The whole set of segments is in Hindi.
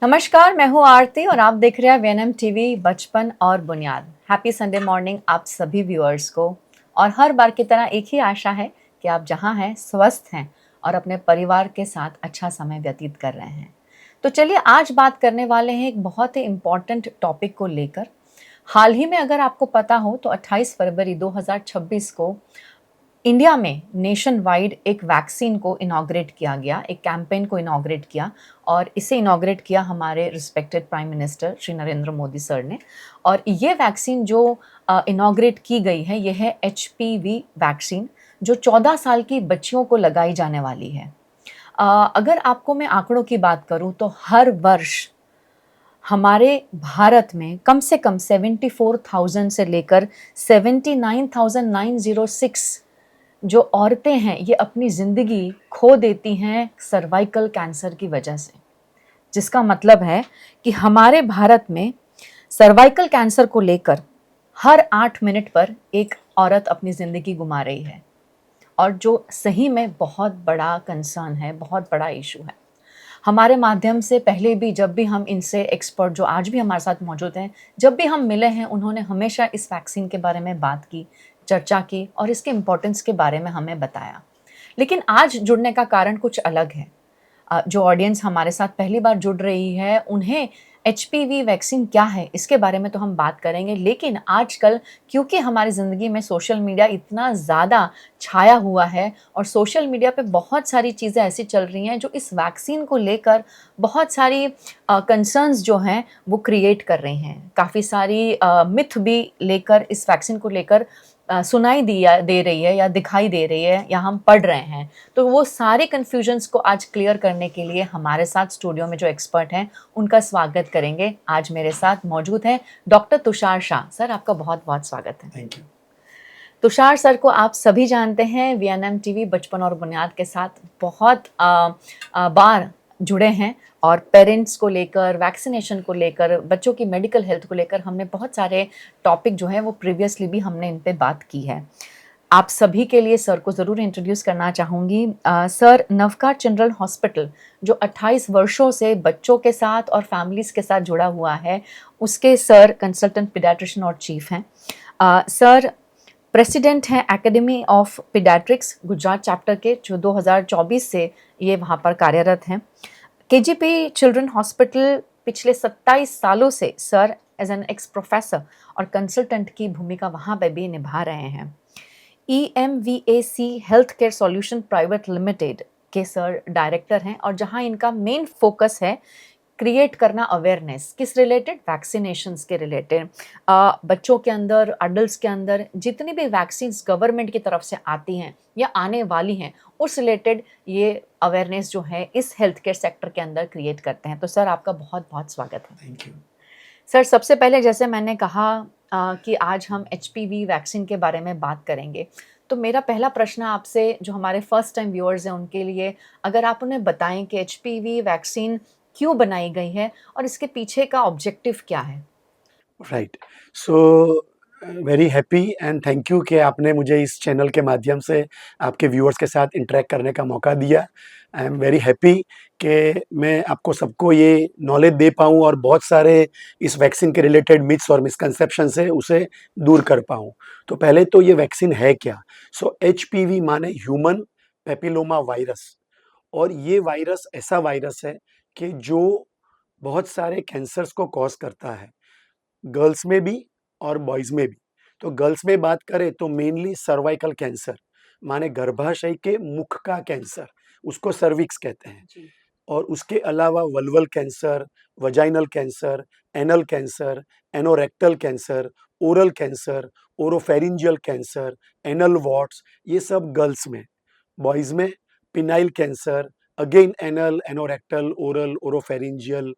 नमस्कार, मैं हूँ आरती और आप देख रहे हैं वीएनएम टीवी बचपन और बुनियाद। हैप्पी संडे मॉर्निंग आप सभी व्यूअर्स को। और हर बार की तरह एक ही आशा है कि आप जहाँ हैं स्वस्थ हैं और अपने परिवार के साथ अच्छा समय व्यतीत कर रहे हैं। तो चलिए आज बात करने वाले हैं एक बहुत ही इम्पॉर्टेंट टॉपिक को लेकर। हाल ही में अगर आपको पता हो तो 28 फरवरी 2026 को इंडिया में नेशन वाइड एक वैक्सीन को इनॉग्रेट किया गया, एक कैंपेन को इनॉग्रेट किया और इसे इनॉग्रेट किया हमारे respected prime minister Shri Narendra Modi sir ने। और ये वैक्सीन जो इनॉग्रेट की गई है, ये है एचपीवी वैक्सीन जो 14 साल की बच्चियों को लगाई जाने वाली है। अगर आपको मैं आंकड़ों की बात करूं तो हर वर्ष हमारे भारत में कम से कम 74,000 से लेकर 79,906 जो औरतें हैं ये अपनी ज़िंदगी खो देती हैं सर्वाइकल कैंसर की वजह से। जिसका मतलब है कि हमारे भारत में सर्वाइकल कैंसर को लेकर हर 8 मिनट पर एक औरत अपनी ज़िंदगी गुमा रही है और जो सही में बहुत बड़ा कंसर्न है, बहुत बड़ा इशू है। हमारे माध्यम से पहले भी जब भी हम इनसे एक्सपर्ट जो आज भी हमारे साथ मौजूद हैं, जब भी हम मिले हैं उन्होंने हमेशा इस वैक्सीन के बारे में बात की, चर्चा की और इसके इम्पोर्टेंस के बारे में हमें बताया। लेकिन आज जुड़ने का कारण कुछ अलग है। जो ऑडियंस हमारे साथ पहली बार जुड़ रही है उन्हें एचपीवी वैक्सीन क्या है इसके बारे में तो हम बात करेंगे, लेकिन आजकल क्योंकि हमारी ज़िंदगी में सोशल मीडिया इतना ज़्यादा छाया हुआ है और सोशल मीडिया पे बहुत सारी चीज़ें ऐसी चल रही हैं जो इस वैक्सीन को लेकर बहुत सारी कंसर्न्स जो हैं वो क्रिएट कर रही हैं। काफ़ी सारी मिथ भी लेकर इस वैक्सीन को लेकर सुनाई दे रही है या दिखाई दे रही है या हम पढ़ रहे हैं। तो वो सारे कन्फ्यूजन्स को आज क्लियर करने के लिए हमारे साथ स्टूडियो में जो एक्सपर्ट हैं उनका स्वागत करेंगे। आज मेरे साथ मौजूद हैं डॉक्टर तुषार शाह। सर आपका बहुत बहुत स्वागत है। Thank you. तुषार सर को आप सभी जानते हैं, वीएनएम टीवी बचपन और बुनियाद के साथ बहुत बार जुड़े हैं और पेरेंट्स को लेकर, वैक्सीनेशन को लेकर, बच्चों की मेडिकल हेल्थ को लेकर हमने बहुत सारे टॉपिक जो हैं वो प्रीवियसली भी हमने इन पे बात की है। आप सभी के लिए सर को ज़रूर इंट्रोड्यूस करना चाहूँगी। सर नवका चिल्ड्रन हॉस्पिटल जो 28 वर्षों से बच्चों के साथ और फैमिलीज़ के साथ जुड़ा हुआ है, उसके सर कंसल्टेंट पीडियाट्रिशियन और चीफ हैं। सर प्रेसिडेंट हैं academy of paediatrics Gujarat chapter के, जो 2024 से ये वहाँ पर कार्यरत हैं। केजीपी चिल्ड्रन हॉस्पिटल पिछले 27 सालों से sir as an ex professor और कंसल्टेंट की भूमिका वहाँ पे भी निभा रहे हैं। EMVAC health care solution private limited के सर डायरेक्टर हैं और जहाँ इनका मेन फोकस है क्रिएट करना अवेयरनेस किस रिलेटेड, वैक्सीनेशंस के रिलेटेड। बच्चों के अंदर, अडल्ट्स के अंदर जितनी भी वैक्सीन्स गवर्नमेंट की तरफ से आती हैं या आने वाली हैं उस रिलेटेड ये अवेयरनेस जो है इस हेल्थ केयर सेक्टर के अंदर क्रिएट करते हैं। तो सर आपका बहुत बहुत स्वागत है। Thank you. सर सबसे पहले जैसे मैंने कहा कि आज हम एचपीवी वैक्सीन के बारे में बात करेंगे, तो मेरा पहला प्रश्न आपसे जो हमारे फर्स्ट टाइम व्यूअर्स हैं उनके लिए, अगर आप उन्हें बताएं कि एचपीवी वैक्सीन क्यों बनाई गई है और इसके पीछे का ऑब्जेक्टिव क्या है? Right. So very happy and thank you कि आपने मुझे इस चैनल के माध्यम से आपके व्यूअर्स के साथ इंटरेक्ट करने का मौका दिया। आई एम वेरी हैप्पी कि मैं आपको सबको ये नॉलेज दे पाऊँ और बहुत सारे इस वैक्सीन के रिलेटेड मिथ्स और मिसकंसेप्शंस है उसे दूर कर पाऊँ। तो पहले तो ये वैक्सीन है क्या? सो एचपीवी माने ह्यूमन पैपिलोमा वायरस, और ये वायरस ऐसा वायरस है कि जो बहुत सारे कैंसर्स को कॉज़ करता है, गर्ल्स में भी और बॉयज़ में भी। तो गर्ल्स में बात करें तो मेनली सर्वाइकल कैंसर, माने गर्भाशय के मुख का कैंसर, उसको सर्विक्स कहते हैं। जी। और उसके अलावा vulval cancer, vaginal cancer, anal cancer, anorectal cancer, oral cancer, oropharyngeal cancer, anal warts, ये सब गर्ल्स में। बॉयज़ में penile cancer, again anal, anorectal, oral, oropharyngeal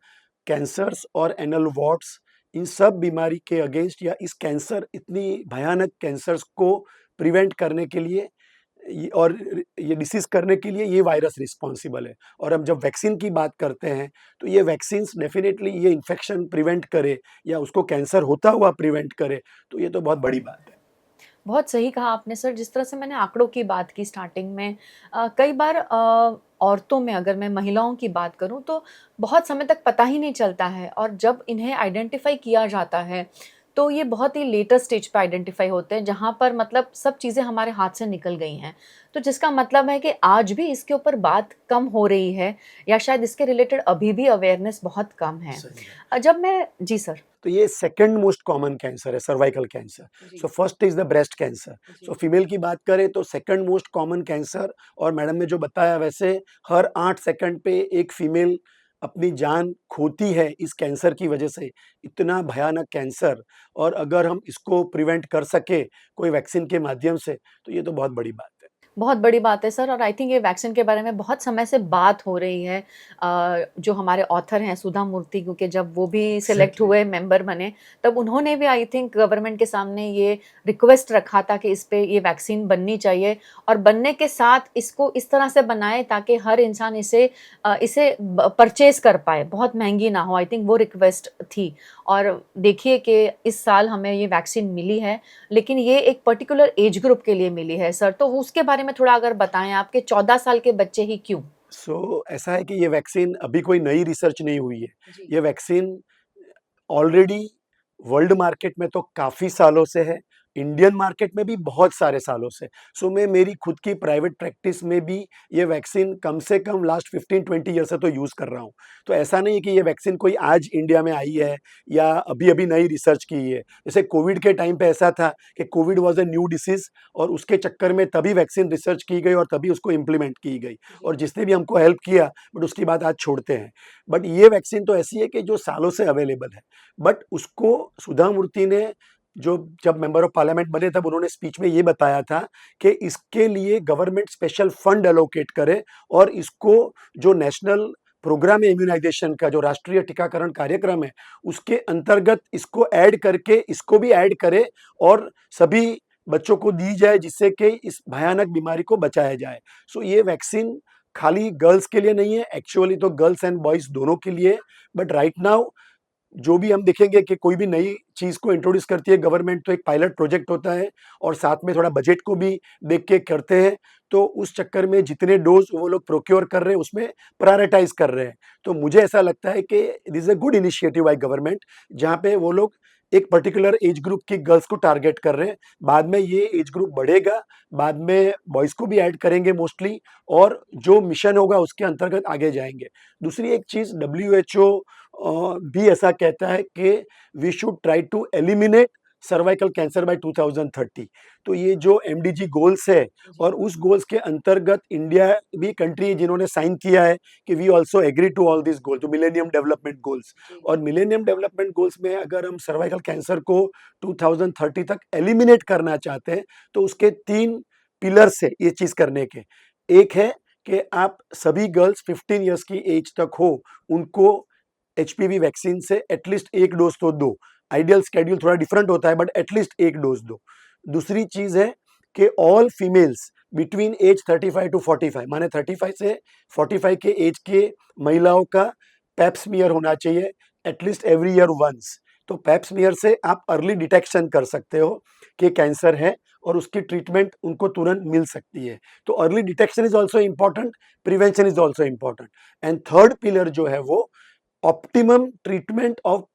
cancers और एनल वॉर्ट्स, इन सब बीमारी के अगेंस्ट या इस कैंसर, इतनी भयानक कैंसर्स को प्रिवेंट करने के लिए और ये डिसीज़ करने के लिए ये वायरस रिस्पॉन्सिबल है। और हम जब वैक्सीन की बात करते हैं तो ये वैक्सीन्स डेफिनेटली ये इन्फेक्शन प्रिवेंट करे या उसको कैंसर होता हुआ प्रिवेंट करे, तो ये तो बहुत बड़ी बात है। बहुत सही कहा आपने सर। जिस तरह से मैंने आंकड़ों की बात की स्टार्टिंग में, कई बार औरतों में, अगर मैं महिलाओं की बात करूँ, तो बहुत समय तक पता ही नहीं चलता है, और जब इन्हें आइडेंटिफ़ाई किया जाता है, तो ये बहुत ही लेटर स्टेज पे आइडेंटिफ़ाई होते हैं, जहाँ पर मतलब सब चीज़ें हमारे हाथ से निकल गई हैं। तो जिसका मतलब है कि आज भी इसके ऊपर बात कम हो रही है, या शायद इसके रिलेटेड अभी भी अवेयरनेस बहुत कम है। सही है। जब मैं जी सर। तो ये सेकंड मोस्ट कॉमन कैंसर है, सर्वाइकल कैंसर। जी, so first is the breast cancer. जी। सो फीमेल की बात करें तो सेकंड मोस्ट कॉमन कैंसर, और मैडम ने जो बताया वैसे हर 8 सेकंड पे एक फीमेल अपनी जान खोती है इस कैंसर की वजह से। इतना भयानक कैंसर, और अगर हम इसको प्रिवेंट कर सके कोई वैक्सीन के माध्यम से, तो ये तो बहुत बड़ी बात है। बहुत बड़ी बात है सर, और आई थिंक ये वैक्सीन के बारे में बहुत समय से बात हो रही है। जो हमारे ऑथर हैं सुधा मूर्ति, क्योंकि जब वो भी सिलेक्ट एग्ज़ैक्टली। हुए, मेंबर बने, तब उन्होंने भी आई थिंक गवर्नमेंट के सामने ये रिक्वेस्ट रखा था कि इस पे ये वैक्सीन बननी चाहिए, और बनने के साथ इसको इस तरह से बनाएँ ताकि हर इंसान इसे ब परचेज़ कर पाए, बहुत महँगी ना हो, आई थिंक वो रिक्वेस्ट थी। और देखिए कि इस साल हमें ये वैक्सीन मिली है, लेकिन ये एक पर्टिकुलर एज ग्रुप के लिए मिली है सर, तो उसके बारे में थोड़ा अगर बताएँ आप कि 14 साल के बच्चे ही क्यों? ऐसा है कि ये वैक्सीन अभी कोई नई रिसर्च नहीं हुई है। जी। ये वैक्सीन ऑलरेडी वर्ल्ड मार्केट में तो काफ़ी सालों से है, इंडियन मार्केट में भी बहुत सारे सालों से। मैं मेरी खुद की प्राइवेट प्रैक्टिस में भी ये वैक्सीन कम से कम लास्ट 15-20 ईयर से तो यूज़ कर रहा हूँ। तो ऐसा नहीं है कि ये वैक्सीन कोई आज इंडिया में आई है या अभी-अभी नई रिसर्च की है। जैसे कोविड के टाइम पे ऐसा था कि Covid was a new disease, और उसके चक्कर में तभी वैक्सीन रिसर्च की गई और तभी उसको इम्प्लीमेंट की गई, और जिसने भी हमको हेल्प किया, बट उसकी बात आज छोड़ते हैं। बट ये वैक्सीन तो ऐसी है कि जो सालों से अवेलेबल है। बट उसको सुधा मूर्ति ने, जो जब मेंबर ऑफ पार्लियामेंट बने तब उन्होंने स्पीच में ये बताया था कि इसके लिए गवर्नमेंट स्पेशल फंड एलोकेट करे, और इसको जो नेशनल प्रोग्राम है इम्यूनाइजेशन का, जो राष्ट्रीय टीकाकरण कार्यक्रम है, उसके अंतर्गत इसको ऐड करके इसको भी ऐड करे और सभी बच्चों को दी जाए, जिससे कि इस भयानक बीमारी को बचाया जाए। ये वैक्सीन खाली गर्ल्स के लिए नहीं है, एक्चुअली तो गर्ल्स एंड बॉयज दोनों के लिए। बट राइट नाउ जो भी हम देखेंगे कि कोई भी नई चीज़ को इंट्रोड्यूस करती है गवर्नमेंट, तो एक पायलट प्रोजेक्ट होता है, और साथ में थोड़ा बजट को भी देख के करते हैं। तो उस चक्कर में जितने डोज वो लोग प्रोक्योर कर रहे हैं उसमें प्रायोरिटाइज कर रहे हैं। तो मुझे ऐसा लगता है कि this is a good initiative by government, जहाँ पे वो लोग एक पर्टिकुलर एज ग्रुप की गर्ल्स को टारगेट कर रहे हैं। बाद में ये एज ग्रुप बढ़ेगा, बाद में बॉयज को भी ऐड करेंगे मोस्टली, और जो मिशन होगा उसके अंतर्गत आगे जाएंगे। दूसरी एक चीज़, डब्ल्यूएचओ भी ऐसा कहता है कि we should try to eliminate cervical cancer by 2030। तो ये जो एमडीजी गोल्स है, और उस गोल्स के अंतर्गत इंडिया भी कंट्री है जिन्होंने साइन किया है कि we also agree to all this goal, तो मिलेनियम डेवलपमेंट गोल्स। और मिलेनियम डेवलपमेंट गोल्स में अगर हम सर्वाइकल कैंसर को 2030 तक एलिमिनेट करना चाहते हैं, तो उसके 3 पिलर्स है ये चीज़ करने के। एक है कि आप सभी गर्ल्स 15 इयर्स की एज तक हो, उनको एचपीवी वैक्सीन से एटलीस्ट 1 डोज तो दो। आइडियल शेड्यूल थोड़ा डिफरेंट होता है, बट एटलीस्ट 1 डोज दो। दूसरी चीज़ है कि all females between age 35 to 45, माने 35 से 45 के एज के महिलाओं का पैप स्मीयर होना चाहिए एटलीस्ट एवरी ईयर वंस। तो पैप स्मीयर से आप अर्ली डिटेक्शन कर सकते हो कि कैंसर है, और उसकी ट्रीटमेंट उनको तुरंत मिल सकती है। तो early detection is also important, prevention is also important. And third pillar जो है वो ऑप्टिमम ट्रीटमेंट ऑफ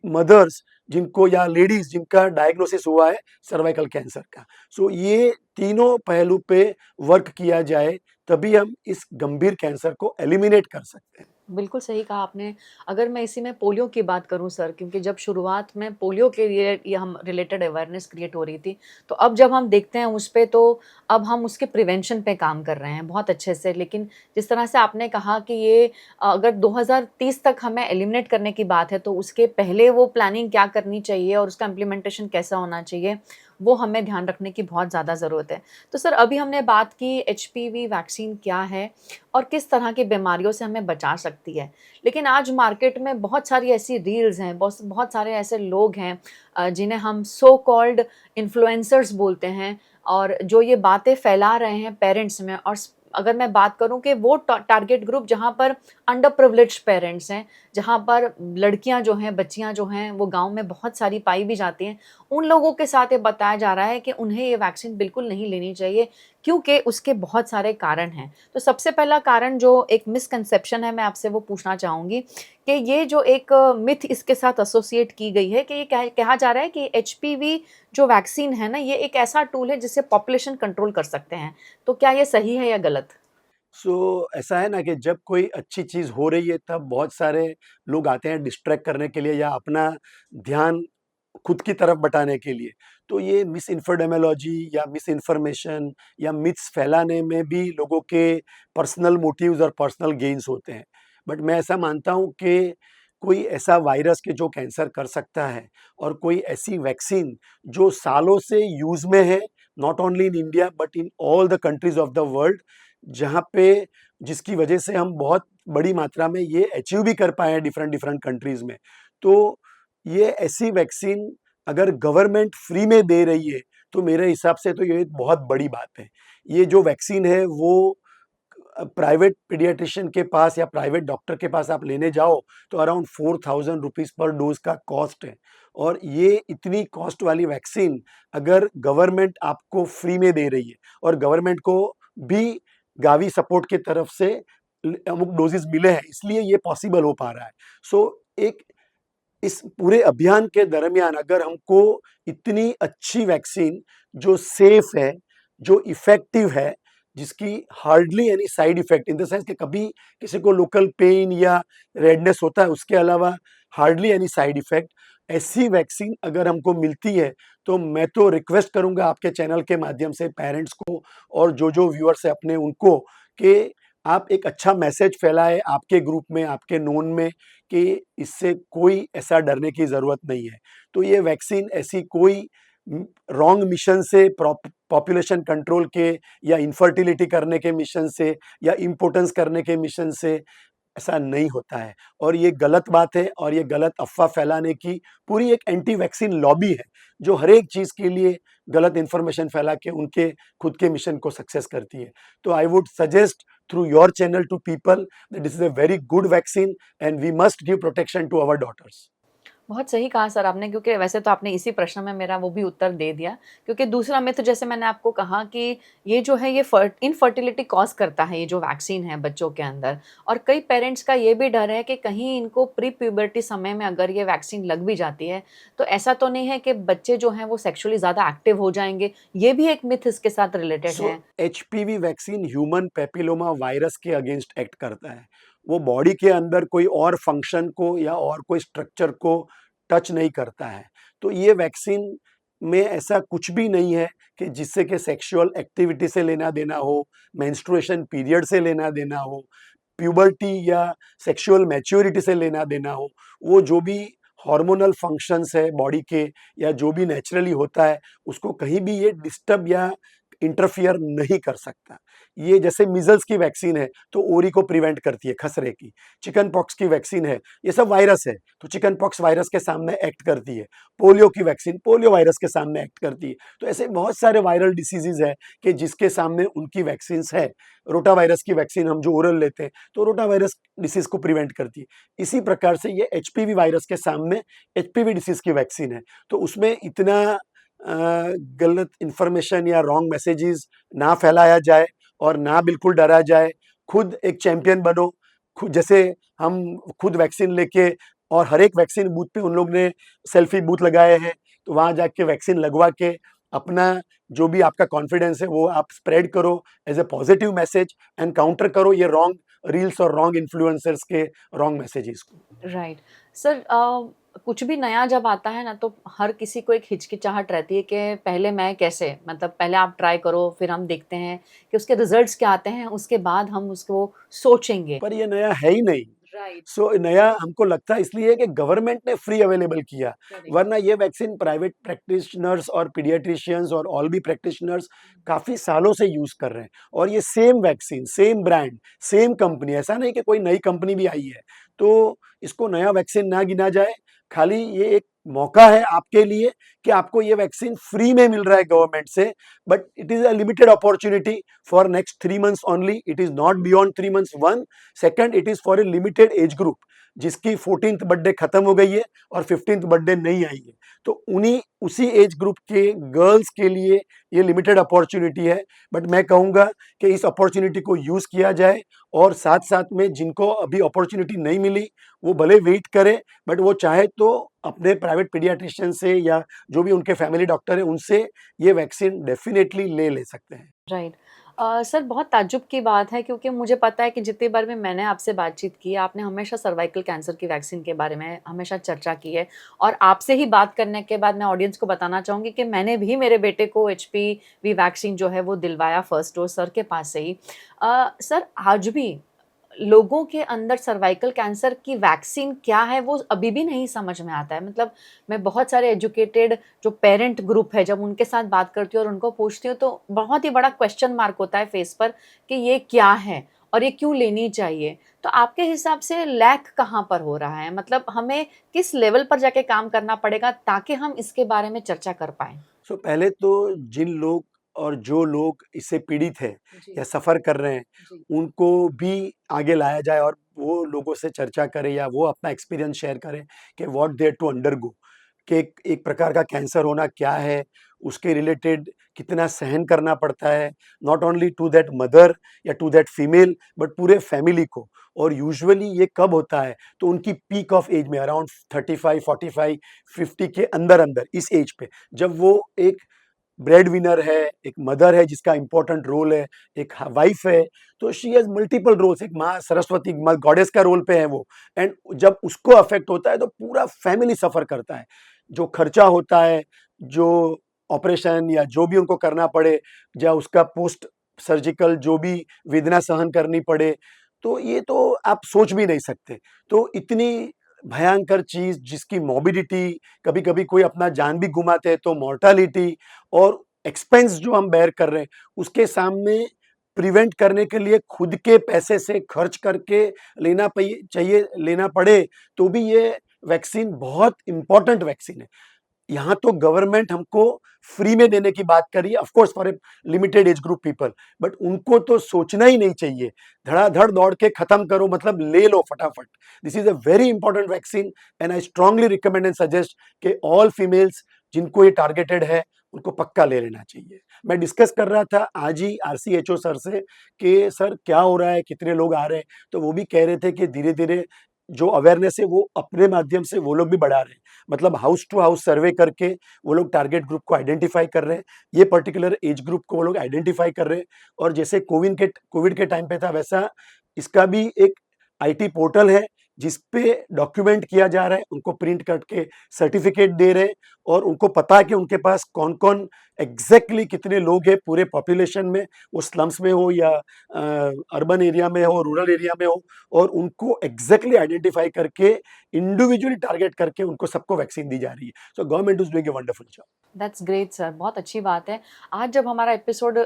मदर्स, जिनको या लेडीज जिनका डायग्नोसिस हुआ है सर्वाइकल कैंसर का। ये तीनों पहलू पे वर्क किया जाए, तभी हम इस गंभीर कैंसर को एलिमिनेट कर सकते हैं। बिल्कुल सही कहा आपने। अगर मैं इसी में पोलियो की बात करूँ सर, क्योंकि जब शुरुआत में पोलियो के लिए ये हम रिलेटेड अवेयरनेस क्रिएट हो रही थी, तो अब जब हम देखते हैं उस पे, तो अब हम उसके प्रिवेंशन पे काम कर रहे हैं बहुत अच्छे से। लेकिन जिस तरह से आपने कहा कि ये अगर 2030 तक हमें एलिमिनेट करने की बात है, तो उसके पहले वो प्लानिंग क्या करनी चाहिए और उसका इम्प्लीमेंटेशन कैसा होना चाहिए, वो हमें ध्यान रखने की बहुत ज़्यादा ज़रूरत है। तो सर, अभी हमने बात की एचपीवी वैक्सीन क्या है और किस तरह की बीमारियों से हमें बचा सकती है। लेकिन आज मार्केट में बहुत सारी ऐसी रील्स हैं, बहुत बहुत सारे ऐसे लोग हैं जिन्हें हम सो कॉल्ड इन्फ्लुएंसर्स बोलते हैं, और जो ये बातें फैला रहे हैं पेरेंट्स में। और अगर मैं बात करूं कि वो टारगेट ग्रुप जहां पर अंडर प्रिविलेज्ड पेरेंट्स हैं, जहाँ पर लड़कियाँ जो हैं, बच्चियाँ जो हैं, वो गाँव में बहुत सारी पाई भी जाती हैं। उन लोगों के साथ ये बताया जा रहा है कि उन्हें ये वैक्सीन बिल्कुल नहीं लेनी चाहिए क्योंकि उसके बहुत सारे कारण हैं। तो सबसे पहला कारण जो एक मिसकंसेप्शन है, मैं आपसे वो पूछना चाहूँगी कि ये जो एक मिथ इसके साथ एसोसिएट की गई है कि ये कहा जा रहा है कि एचपीवी जो वैक्सीन है ना, ये एक ऐसा टूल है जिससे पॉपुलेशन कंट्रोल कर सकते हैं। तो क्या ये सही है या गलत? ऐसा है ना कि जब कोई अच्छी चीज़ हो रही है तब बहुत सारे लोग आते हैं डिस्ट्रैक्ट करने के लिए या अपना ध्यान खुद की तरफ बटाने के लिए। तो ये मिस इन्फोडेमोलॉजी या मिस इन्फॉर्मेशन या मिथ्स फैलाने में भी लोगों के पर्सनल मोटिव्स और पर्सनल गेन्स होते हैं। बट मैं ऐसा मानता हूँ कि कोई ऐसा वायरस के जो कैंसर कर सकता है और कोई ऐसी वैक्सीन जो सालों से यूज़ में है, not only in India but in all the countries of the world, जहाँ पे जिसकी वजह से हम बहुत बड़ी मात्रा में ये अचीव भी कर पाए हैं डिफरेंट डिफरेंट कंट्रीज़ में। तो ये ऐसी वैक्सीन अगर गवर्नमेंट फ्री में दे रही है, तो मेरे हिसाब से तो ये एक बहुत बड़ी बात है। ये जो वैक्सीन है वो प्राइवेट पीडियाट्रिशियन के पास या प्राइवेट डॉक्टर के पास आप लेने जाओ तो अराउंड 4000 रुपीज़ पर डोज़ का कॉस्ट है। और ये इतनी कॉस्ट वाली वैक्सीन अगर गवर्नमेंट आपको फ्री में दे रही है और गवर्नमेंट को भी गावी सपोर्ट की तरफ से अमुक डोजेज़ मिले हैं, इसलिए ये पॉसिबल हो पा रहा है। एक इस पूरे अभियान के दरमियान अगर हमको इतनी अच्छी वैक्सीन जो सेफ है, जो इफ़ेक्टिव है, जिसकी hardly any side effect in the sense कि कभी किसी को लोकल पेन या रेडनेस होता है, उसके अलावा हार्डली एनी साइड इफ़ेक्ट, ऐसी वैक्सीन अगर हमको मिलती है, तो मैं तो रिक्वेस्ट करूँगा आपके चैनल के माध्यम से पेरेंट्स को और जो व्यूअर्स हैं अपने उनको कि आप एक अच्छा मैसेज फैलाएँ आपके ग्रुप में, आपके नोन में कि इससे कोई ऐसा डरने की ज़रूरत नहीं है। तो ये वैक्सीन ऐसी कोई रॉन्ग मिशन से पॉपुलेशन कंट्रोल के या इनफर्टिलिटी करने के मिशन से या इम्पोर्टेंस करने के मिशन से ऐसा नहीं होता है। और ये गलत बात है और ये गलत अफ़वाह फैलाने की पूरी एक एंटी वैक्सीन लॉबी है, जो हर एक चीज़ के लिए गलत इन्फॉर्मेशन फैला के उनके खुद के मिशन को सक्सेस करती है। तो I would suggest through your channel to people that this is a very good vaccine and we must give protection to our daughters. बहुत सही कहा सर आपने, क्योंकि वैसे तो आपने इसी प्रश्न में मेरा वो भी उत्तर दे दिया। क्योंकि दूसरा मिथ जैसे मैंने आपको कहा कि ये जो है ये इनफर्टिलिटी कॉज करता है, ये जो वैक्सीन है बच्चों के अंदर। और कई पेरेंट्स का ये भी डर है कि कहीं इनको प्री प्यूबर्टी समय में अगर ये वैक्सीन लग भी जाती है तो ऐसा तो नहीं है कि बच्चे जो हैं वो सेक्सुअली ज़्यादा एक्टिव हो जाएंगे। ये भी एक मिथ इसके साथ रिलेटेड सो है। HPV vaccine human papilloma virus के अगेंस्ट एक्ट करता है। वो बॉडी के अंदर कोई और फंक्शन को या और कोई स्ट्रक्चर को टच नहीं करता है। तो ये वैक्सीन में ऐसा कुछ भी नहीं है कि जिससे कि सेक्सुअल एक्टिविटी से लेना देना हो, मेंस्ट्रुएशन पीरियड से लेना देना हो, प्यूबर्टी या सेक्सुअल मैच्योरिटी से लेना देना हो। वो जो भी हार्मोनल फंक्शंस है बॉडी के या जो भी नेचुरली होता है, उसको कहीं भी ये डिस्टर्ब या इंटरफियर नहीं कर सकता। ये जैसे मीज़ल्स की वैक्सीन है, तो ओरी को प्रिवेंट करती है खसरे की। चिकन पॉक्स की वैक्सीन है, ये सब वायरस है, तो चिकन पॉक्स वायरस के सामने एक्ट करती है। पोलियो की वैक्सीन पोलियो वायरस के सामने एक्ट करती है। तो ऐसे बहुत सारे वायरल डिसीज़ेज़ हैं कि जिसके सामने उनकी वैक्सीन्स है। रोटा वायरस की वैक्सीन हम जो ओरल लेते हैं, तो रोटा वायरस डिसीज़ को प्रिवेंट करती है। इसी प्रकार से ये एचपीवी वायरस के सामने एचपीवी डिसीज़ की वैक्सीन है। तो उसमें इतना गलत इन्फॉर्मेशन या रॉन्ग मैसेजेस ना फैलाया जाए और ना बिल्कुल डरा जाए। खुद एक चैंपियन बनो। खुद जैसे हम खुद वैक्सीन लेके और हर एक वैक्सीन बूथ पे उन लोग ने सेल्फी बूथ लगाए हैं, तो वहाँ जाके वैक्सीन लगवा के अपना जो भी आपका कॉन्फिडेंस है वो आप स्प्रेड करो as a positive message and counter करो ये रॉन्ग रील्स और रॉन्ग इन्फ्लुएंसर्स के रॉन्ग मैसेजेस को। राइट। सर, कुछ भी नया जब आता है ना तो हर किसी को एक हिचकिचाहट रहती है कि पहले मैं कैसे, मतलब पहले आप ट्राई करो फिर हम देखते हैं कि उसके रिजल्ट्स क्या आते हैं, उसके बाद हम उसको सोचेंगे। पर ये नया है ही नहीं। राइट। नया हमको लगता है इसलिए है कि गवर्नमेंट ने फ्री अवेलेबल किया, करेक्ट। वरना ये वैक्सीन प्राइवेट प्रैक्टिशनर्स और पीडियाट्रिशियंस और ऑल भी प्रैक्टिशनर्स काफ़ी सालों से यूज़ कर रहे हैं और ये same vaccine, same brand, same company, ऐसा नहीं कि कोई नई कंपनी भी आई है। तो इसको नया वैक्सीन ना गिना जाए, खाली ये एक मौका है आपके लिए कि आपको ये वैक्सीन फ्री में मिल रहा है गवर्नमेंट से, but it is a limited opportunity for next 3 months only. It is not beyond 3 months. One second, it is for a limited age group जिसकी 14th बर्थडे खत्म हो गई है और 15th बर्थडे नहीं आई है. तो उन्हीं उसी एज ग्रुप के गर्ल्स के लिए ये लिमिटेड अपॉर्चुनिटी है. बट मैं कहूँगा कि इस अपॉर्चुनिटी को यूज़ किया जाए, और साथ साथ में जिनको अभी अपॉर्चुनिटी नहीं मिली वो भले वेट करें, बट वो चाहे तो अपने प्राइवेट पीडियाट्रिशियन से या जो भी उनके फैमिली डॉक्टर है उनसे ये वैक्सीन डेफिनेटली ले सकते हैं. राइट। सर बहुत ताज्जुब की बात है क्योंकि मुझे पता है कि जितनी बार भी मैंने आपसे बातचीत की है, आपने हमेशा सर्वाइकल कैंसर की वैक्सीन के बारे में हमेशा चर्चा की है। और आपसे ही बात करने के बाद मैं ऑडियंस को बताना चाहूँगी कि मैंने भी मेरे बेटे को एचपीवी वैक्सीन जो है वो दिलवाया फर्स्ट डोज सर के पास से ही। सर आज भी लोगों के अंदर सर्वाइकल कैंसर की वैक्सीन क्या है वो अभी भी नहीं समझ में आता है। मतलब मैं बहुत सारे एजुकेटेड जो पेरेंट ग्रुप है जब उनके साथ बात करती हूँ और उनको पूछती हूँ तो बहुत ही बड़ा क्वेश्चन मार्क होता है फेस पर कि ये क्या है और ये क्यों लेनी चाहिए। तो आपके हिसाब से लैक कहाँ पर हो रहा है, मतलब हमें किस लेवल पर जाके काम करना पड़ेगा ताकि हम इसके बारे में चर्चा कर पाए। सो पहले तो जिन लोग और जो लोग इससे पीड़ित हैं जी या सफ़र कर रहे हैं, जी उनको भी आगे लाया जाए और वो लोगों से चर्चा करें या वो अपना एक्सपीरियंस शेयर करें कि व्हाट दे टू अंडरगो, कि एक प्रकार का कैंसर होना क्या है, उसके रिलेटेड कितना सहन करना पड़ता है, not only to that mother या टू दैट फीमेल बट पूरे फैमिली को. और यूजुअली ये कब होता है, तो उनकी पीक ऑफ एज में अराउंड 35, 45, 50 के अंदर-अंदर इस एज पे, जब वो एक ब्रेड विनर है, एक मदर है जिसका इंपॉर्टेंट रोल है, एक वाइफ है, तो शी हैज़ मल्टीपल रोल्स. एक माँ सरस्वती माँ गॉडेस का रोल पे है वो. एंड जब उसको अफेक्ट होता है तो पूरा फैमिली सफ़र करता है. जो खर्चा होता है, जो ऑपरेशन या जो भी उनको करना पड़े, या उसका पोस्ट सर्जिकल जो भी वेदना सहन करनी पड़े, तो ये तो आप सोच भी नहीं सकते. तो इतनी भयंकर चीज़ जिसकी मॉर्बिडिटी, कभी-कभी कोई अपना जान भी गुमाते हैं तो मॉर्टालिटी, और एक्सपेंस जो हम बेयर कर रहे हैं, उसके सामने प्रिवेंट करने के लिए खुद के पैसे से खर्च करके लेना पड़े, तो भी ये वैक्सीन बहुत इम्पोर्टेंट वैक्सीन है. यहाँ तो गवर्नमेंट हमको फ्री में देने की बात कर रही है, of course for a limited age group people, but उनको तो सोचना ही नहीं चाहिए. धड़ाधड़ दौड़ के खत्म करो, मतलब ले लो फटाफट. This is a very important vaccine and I strongly recommend and suggest कि ऑल फीमेल्स जिनको ये टारगेटेड है उनको पक्का ले लेना चाहिए. मैं डिस्कस कर रहा था आज ही आरसीएचओ सर से कि सर क्या हो रहा है, कितने लोग आ रहे हैं, तो वो भी कह रहे थे कि धीरे धीरे जो अवेयरनेस है वो अपने माध्यम से वो लोग भी बढ़ा रहे हैं. मतलब हाउस टू हाउस सर्वे करके वो लोग टारगेट ग्रुप को आइडेंटिफाई कर रहे हैं, ये पर्टिकुलर एज ग्रुप को वो लोग आइडेंटिफाई कर रहे हैं. और जैसे कोविड के टाइम पे था, वैसा इसका भी एक आईटी पोर्टल है जिस पे डॉक्यूमेंट किया जा रहा है, उनको प्रिंट करके सर्टिफिकेट दे रहे हैं, और उनको पता है कि उनके पास कौन-कौन एग्ज़ैक्टली कितने लोग हैं पूरे पॉपुलेशन में, वो स्लम्स में हो या अर्बन एरिया में हो, रूरल एरिया में हो, और उनको एग्ज़ैक्टली आइडेंटिफाई करके इंडिविजुअली टारगेट करके उनको सबको वैक्सीन दी जा रही है. So government is doing a wonderful job. That's great sir, बहुत अच्छी बात है। आज जब हमारा एपिसोड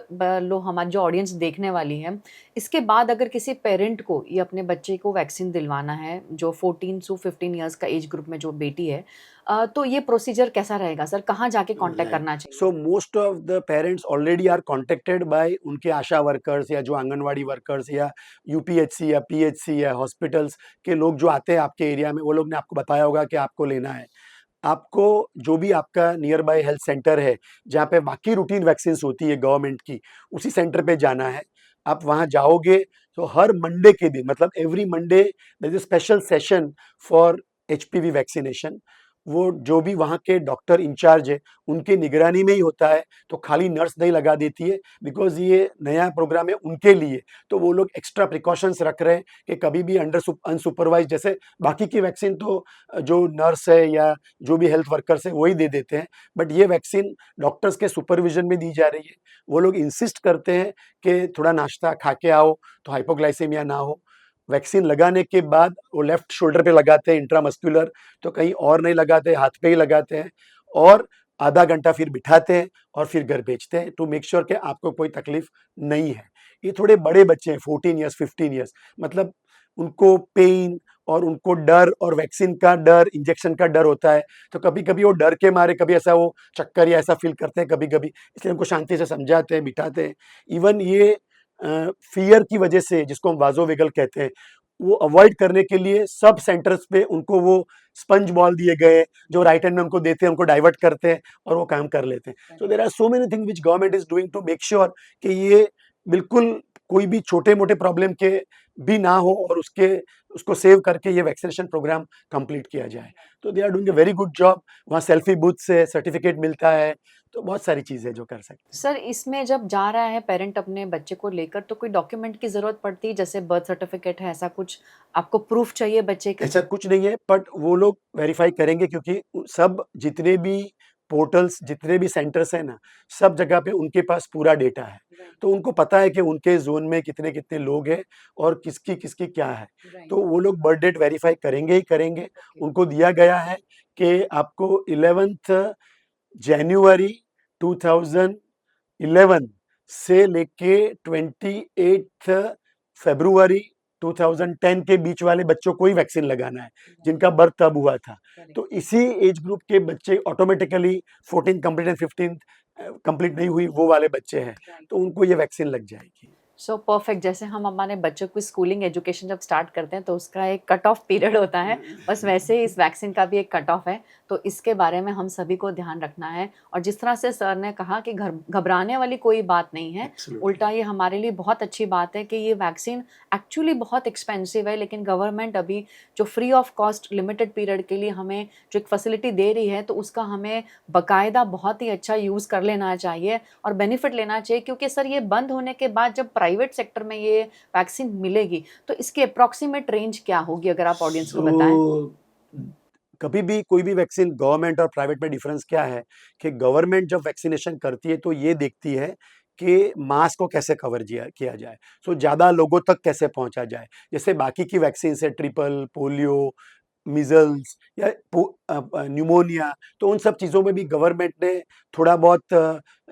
लो हमारी जो ऑडियंस देखने वाली है, इसके बाद अगर किसी पेरेंट को ये अपने बच्चे को वैक्सीन दिलवाना है जो 14 टू 15 इयर्स का एज ग्रुप में जो बेटी है, तो ये प्रोसीजर कैसा रहेगा सर? कहाँ जाके कांटेक्ट राइट. करना चाहिए? So most of the parents already are contacted by उनके आशा वर्कर्स या जो आंगनवाड़ी वर्कर्स या यूपीएचसी या पीएचसी या हॉस्पिटल्स के लोग जो आते हैं आपके एरिया में, वो लोग ने आपको बताया होगा कि आपको लेना है. आपको जो भी आपका नियर बाय हेल्थ सेंटर है, जहाँ पे बाकी रूटीन वैक्सीन्स होती है गवर्नमेंट की, उसी सेंटर पे जाना है. आप वहाँ जाओगे तो हर मंडे के दिन, मतलब every Monday there is a special session for HPV vaccination. वो जो भी वहाँ के डॉक्टर इंचार्ज है, उनकी निगरानी में ही होता है, तो खाली नर्स नहीं लगा देती है, बिकॉज़ ये नया प्रोग्राम है उनके लिए. तो वो लोग एक्स्ट्रा प्रिकॉशंस रख रहे हैं कि कभी भी अनसुपरवाइज़्ड, जैसे बाकी की वैक्सीन तो जो नर्स है या जो भी हेल्थ वर्कर्स हैं वही दे देते हैं, बट ये वैक्सीन डॉक्टर्स के सुपरविजन में दी जा रही है. वो लोग इंसिस्ट करते हैं कि थोड़ा नाश्ता खा के आओ तो हाइपोग्लाइसेमिया ना हो. वैक्सीन लगाने के बाद वो लेफ्ट शोल्डर पे लगाते हैं इंट्रामस्कुलर, तो कहीं और नहीं लगाते, हाथ पे ही लगाते हैं, और आधा घंटा फिर बिठाते हैं और फिर घर भेजते हैं टू मेक श्योर कि आपको कोई तकलीफ नहीं है. ये थोड़े बड़े बच्चे हैं, 14 इयर्स 15 इयर्स, मतलब उनको पेन और उनको डर और वैक्सीन का डर, इंजेक्शन का डर होता है, तो कभी-कभी वो डर के मारे कभी ऐसा वो चक्कर या ऐसा फ़ील करते हैं कभी-कभी, इसलिए उनको शांति से समझाते हैं, बिठाते हैं। इवन ये फ़ियर की वजह से जिसको हम वाज़ोवेगल कहते हैं, वो अवॉइड करने के लिए सब सेंटर्स पे उनको वो स्पंज बॉल दिए गए हैं, जो राइट हैंड में उनको देते हैं, उनको डाइवर्ट करते हैं और वो काम कर लेते हैं। So there are so many things which government is doing to make sure कि ये बिल्कुल कोई भी छोटे-मोटे प्रॉब्लम के भी ना हो और उसको सेव करके ये वैक्सीनेशन प्रोग्राम कंप्लीट किया जाए। तो they are doing a very good job. वहाँ सेल्फी बूथ से सर्टिफिकेट मिलता है, तो बहुत सारी चीज़ें जो कर सकते हैं। सर, इसमें जब जा रहा है पेरेंट अपने बच्चे को लेकर, तो कोई डॉक्यूमेंट की ज़रूरत पड़ती है? जैसे बर्थ सर्टिफिकेट है, ऐसा कुछ आपको प्रूफ चाहिए बच्चे के? ऐसा कुछ नहीं है, बट वो लोग वेरीफाई करेंगे क्योंकि सब जितने भी पोर्टल्स, जितने भी सेंटर्स हैं ना, सब जगह पे उनके पास पूरा डेटा है। तो उनको पता है कि उनके ज़ोन में कितने-कितने लोग हैं और किसकी क्या है। तो वो लोग बर्थ डेट वेरीफाई करेंगे ही करेंगे। उनको दिया गया है कि आपको 11th जनवरी 2011 से लेके 28th फरवरी 2010 के बीच वाले बच्चों को ही वैक्सीन लगाना है, जिनका बर्थ तब हुआ था। तो इसी एज ग्रुप के बच्चे ऑटोमेटिकली 14 कंप्लीट एंड 15 कंप्लीट नहीं हुई वो वाले बच्चे हैं, तो उनको ये वैक्सीन लग जाएगी। So perfect. जैसे हम हमारे बच्चों की स्कूलिंग एजुकेशन जब स्टार्ट करते हैं तो उसका एक कट ऑफ पीरियड होता है, बस वैसे ही इस वैक्सीन का भी एक कट ऑफ है। तो इसके बारे में हम सभी को ध्यान रखना है, और जिस तरह से सर ने कहा कि घबराने वाली कोई बात नहीं है, उल्टा ये हमारे लिए बहुत अच्छी बात है कि ये वैक्सीन एक्चुअली बहुत एक्सपेंसिव है, लेकिन गवर्नमेंट अभी जो free of cost limited period के लिए हमें जो एक फैसिलिटी दे रही है, तो उसका हमें बाकायदा बहुत ही अच्छा यूज़ कर लेना चाहिए और बेनिफिट लेना चाहिए। क्योंकि सर, ये बंद होने के बाद जब प्राइवेट सेक्टर में ये वैक्सीन मिलेगी, तो इसकी अप्रॉक्सीमेट रेंज क्या होगी, अगर आप ऑडियंस को बताएं? कभी भी कोई भी वैक्सीन गवर्नमेंट और प्राइवेट में डिफरेंस क्या है कि गवर्नमेंट जब वैक्सीनेशन करती है तो ये देखती है कि मास को कैसे कवर किया जाए, सो ज़्यादा लोगों तक कैसे पहुंचा जाए। जैसे बाकी की वैक्सीन है, ट्रिपल, पोलियो, मीजल्स या न्यूमोनिया, तो उन सब चीज़ों में भी गवर्नमेंट ने थोड़ा बहुत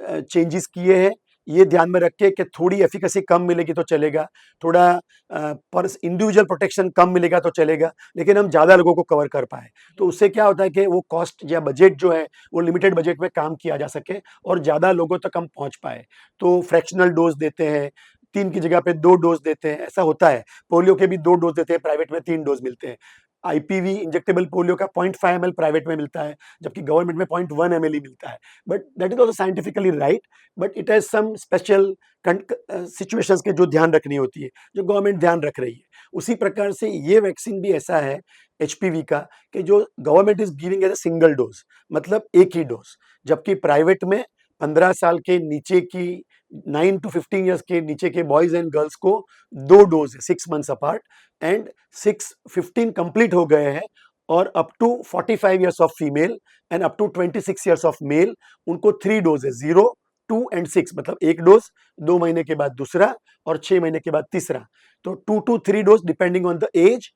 चेंजेस किए हैं, ये ध्यान में रख के कि थोड़ी एफिकेसी कम मिलेगी तो चलेगा, थोड़ा पर इंडिविजुअल प्रोटेक्शन कम मिलेगा तो चलेगा, लेकिन हम ज़्यादा लोगों को कवर कर पाए। तो उससे क्या होता है कि वो कॉस्ट या बजट जो है वो लिमिटेड बजट में काम किया जा सके और ज़्यादा लोगों तक हम पहुँच पाए। तो फ्रैक्शनल डोज देते हैं, 3 की जगह पे 2 डोज देते हैं, ऐसा होता है। पोलियो के भी 2 डोज देते हैं, प्राइवेट में 3 डोज मिलते हैं। आईपीवी इंजेक्टेबल पोलियो का 0.5 ml प्राइवेट में मिलता है, जबकि गवर्नमेंट में 0.1 ml ही मिलता है। But that is also scientifically right, but it has some special situations के जो ध्यान रखनी होती है, जो गवर्नमेंट ध्यान रख रही है। उसी प्रकार से ये वैक्सीन भी ऐसा है एचपीवी का कि जो government is giving as a single dose, मतलब एक ही डोज़, जबकि प्राइवेट में 15 साल के नीचे की 9 टू 15 ईयर्स के नीचे के बॉयज़ एंड गर्ल्स को 2 डोज़ है, 6 मंथ्स अपार्ट, एंड 15 कंप्लीट हो गए हैं और up to 45 years of female and up to 26 years of male, उनको 3 डोज़ है, 0, 2 एंड 6, मतलब एक डोज़, 2 महीने के बाद दूसरा और 6 महीने के बाद तीसरा। तो 2 to 3 dose depending on the age,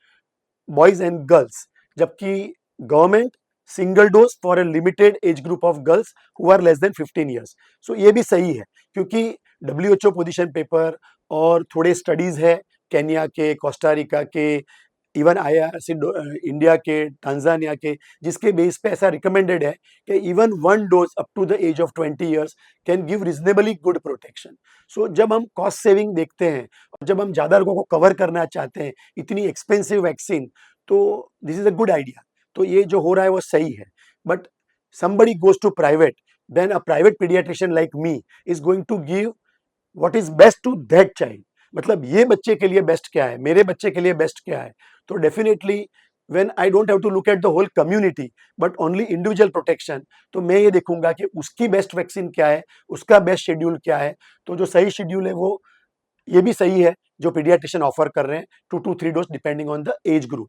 boys and girls, जबकि government single dose for a limited age group of girls who are less than 15 years. So ये भी सही है क्योंकि डब्ल्यूएचओ पोजीशन पेपर और थोड़े स्टडीज है केन्या के, कोस्टारिका के, इवन आईआरसी इंडिया के, टांजानिया के, जिसके बेस पे ऐसा रिकमेंडेड है कि even 1 dose up to the age of 20 years can give reasonably good protection. So जब हम कॉस्ट सेविंग देखते हैं और जब हम ज़्यादा लोगों को कवर करना चाहते हैं इतनी एक्सपेंसिव वैक्सीन, तो this is a good idea. तो ये जो हो रहा है वो सही है, but somebody goes to private, then a private pediatrician like me is going to give what is best to that child। मतलब ये बच्चे के लिए बेस्ट क्या है, मेरे बच्चे के लिए बेस्ट क्या है। तो definitely when I don't have to look at the whole community but only individual protection, तो मैं ये देखूंगा कि उसकी बेस्ट वैक्सीन क्या है, उसका बेस्ट शेड्यूल क्या है। तो जो सही शेड्यूल है वो ये भी सही है जो पीडियाट्रिशियन ऑफर कर रहे हैं, 2 to 3 dose depending on the age group.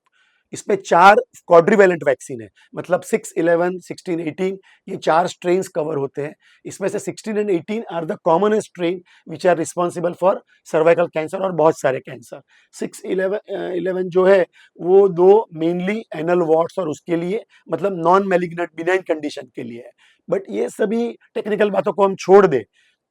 इसमें 4 क्वाड्रिवेलेंट वैक्सीन है, मतलब 6, 11, 16, 18, ये 4 स्ट्रेन्स कवर होते हैं। इसमें से 16 and 18 are the commonest strain which are responsible for cervical cancer और बहुत सारे कैंसर। 6, 11 जो है वो 2 मेनली एनल वॉर्ड्स और उसके लिए, मतलब नॉन मैलिग्नेंट बिनाइन कंडीशन के लिए है। बट ये सभी टेक्निकल बातों को हम छोड़ दें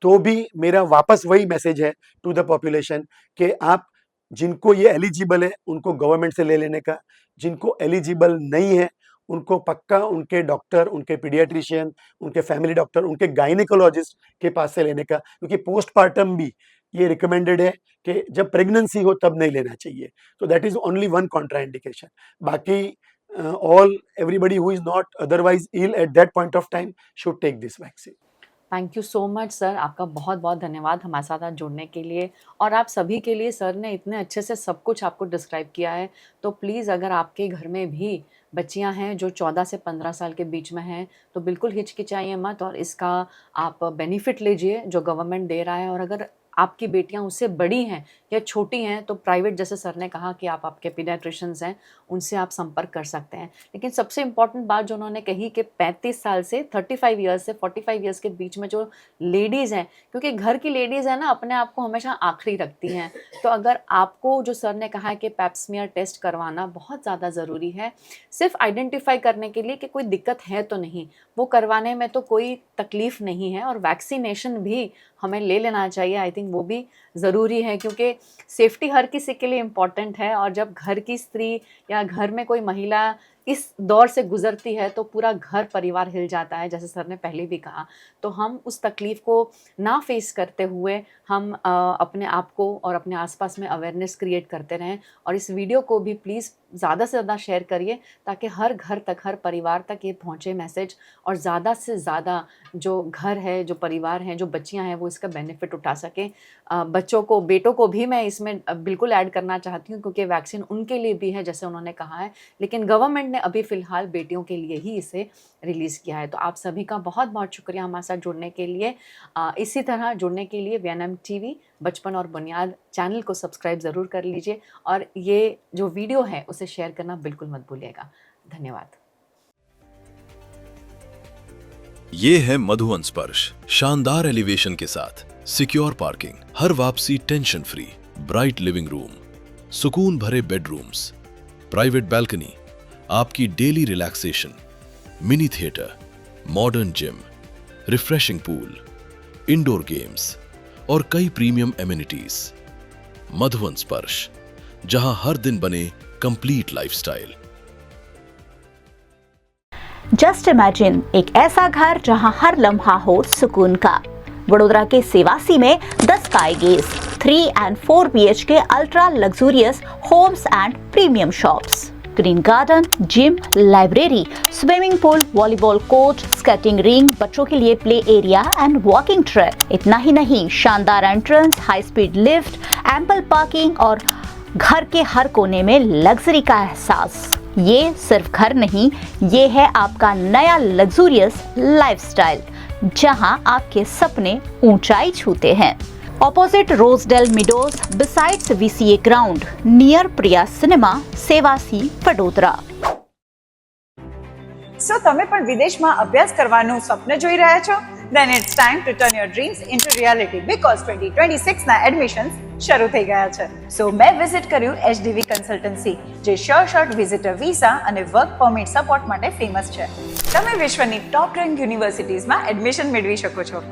तो भी मेरा वापस वही मैसेज है टू द पॉपुलेशन कि आप जिनको ये एलिजिबल है उनको गवर्नमेंट से ले लेने का, जिनको एलिजिबल नहीं है उनको पक्का उनके डॉक्टर, उनके पीडियाट्रिशियन, उनके फैमिली डॉक्टर, उनके गायनेकोलॉजिस्ट के पास से लेने का, क्योंकि पोस्टपार्टम भी ये रिकमेंडेड है कि जब प्रेगनेंसी हो तब नहीं लेना चाहिए। तो that is only one contraindication. बाकी all everybody who is not otherwise ill at that point of time should take this vaccine. Thank you so much sir, आपका बहुत बहुत धन्यवाद हमारे साथ आज जुड़ने के लिए, और आप सभी के लिए सर ने इतने अच्छे से सब कुछ आपको डिस्क्राइब किया है। तो प्लीज़ अगर आपके घर में भी बच्चियां हैं जो 14 से 15 साल के बीच में हैं तो बिल्कुल हिचकिचाइए मत और इसका आप बेनिफिट लीजिए जो गवर्नमेंट दे रहा है। और अगर आपकी बेटियां उससे बड़ी हैं या छोटी हैं तो प्राइवेट, जैसे सर ने कहा कि आप आपके पीडियाट्रिशियंस हैं उनसे आप संपर्क कर सकते हैं। लेकिन सबसे इम्पॉर्टेंट बात जो उन्होंने कही कि 35 साल से 35 ईयर्स से 45 ईयर्स के बीच में जो लेडीज़ हैं, क्योंकि घर की लेडीज़ हैं ना अपने आप को हमेशा आखिरी रखती हैं, तो अगर आपको जो सर ने कहा है कि पैप्समियर टेस्ट करवाना बहुत ज़्यादा ज़रूरी है सिर्फ आइडेंटिफाई करने के लिए कि कोई दिक्कत है तो नहीं, वो करवाने में तो कोई तकलीफ़ नहीं है। और वैक्सीनेशन भी हमें ले लेना चाहिए, आई थिंक वो भी ज़रूरी है क्योंकि सेफ्टी हर किसी के लिए इम्पॉर्टेंट है। और जब घर की स्त्री या घर में कोई महिला इस दौर से गुजरती है तो पूरा घर परिवार हिल जाता है, जैसे सर ने पहले भी कहा। तो हम उस तकलीफ़ को ना फेस करते हुए हम अपने आप को और अपने आसपास में अवेयरनेस क्रिएट करते रहें। और इस वीडियो को भी प्लीज़ ज़्यादा से ज़्यादा शेयर करिए ताकि हर घर तक, हर परिवार तक ये पहुँचे मैसेज, और ज़्यादा से ज़्यादा जो घर है, जो परिवार हैं, जो बच्चियाँ हैं वो इसका बेनिफिट उठा सकें। बच्चों को, बेटों को भी मैं इसमें बिल्कुल ऐड करना चाहती हूँ क्योंकि वैक्सीन उनके लिए भी है जैसे उन्होंने कहा है, लेकिन गवर्नमेंट ने अभी फ़िलहाल बेटियों के लिए ही इसे रिलीज़ किया है। तो आप सभी का बहुत बहुत शुक्रिया हमारे साथ जुड़ने के लिए। इसी तरह जुड़ने के लिए VNM TV बचपन और बुनियाद चैनल को सब्सक्राइब ज़रूर कर लीजिए और ये जो वीडियो है उसे शेयर करना बिल्कुल मत भूलिएगा। धन्यवाद। ये है मधुवन स्पर्श, शानदार एलिवेशन के साथ, सिक्योर पार्किंग, हर वापसी tension free, bright living room, सुकून भरे बेडरूम्स, प्राइवेट बैल्कनी, आपकी daily relaxation, mini theatre, modern gym, refreshing pool, indoor games और कई प्रीमियम एमिनिटीज। मधुवन स्पर्श, जहां हर दिन बने कंप्लीट लाइफस्टाइल। जस्ट इमेजिन एक ऐसा घर जहां हर लम्हा हो सुकून का। वडोदरा के सेवासी में 10 स्काईगेज, 3 and 4 BHK ultra luxurious homes and premium shops, green garden, gym, library, swimming pool, volleyball court, skating ring, बच्चों के लिए play area and walking track. इतना ही नहीं, शानदार entrance, high speed lift, ample parking और घर के हर कोने में लग्जरी का एहसास। ये सिर्फ घर नहीं, ये है आपका नया लग्जूरियस लाइफस्टाइल जहां आपके सपने ऊंचाई छूते हैं। Opposite Rosedale Meadows, besides VCA ground, near Priya cinema, Sevasi Vadodara. So તમે પણ વિદેશમાં અભ્યાસ કરવાનું સ્વપ્ન જોઈ રહ્યા છો? Then it's time to turn your dreams into reality because 2026 ના એડમિશન્સ શરૂ થઈ ગયા છે. So મેં વિઝિટ કર્યું HDV કન્સલ્ટન્સી જે શ્યોર શોર્ટ વિઝિટર વિઝા અને વર્ક પરમિટ સપોર્ટ માટે ફેમસ છે. તમે વિશ્વની ટોપ રેન્ક યુનિવર્સિટીઝમાં એડમિશન મેળવી શકો છો.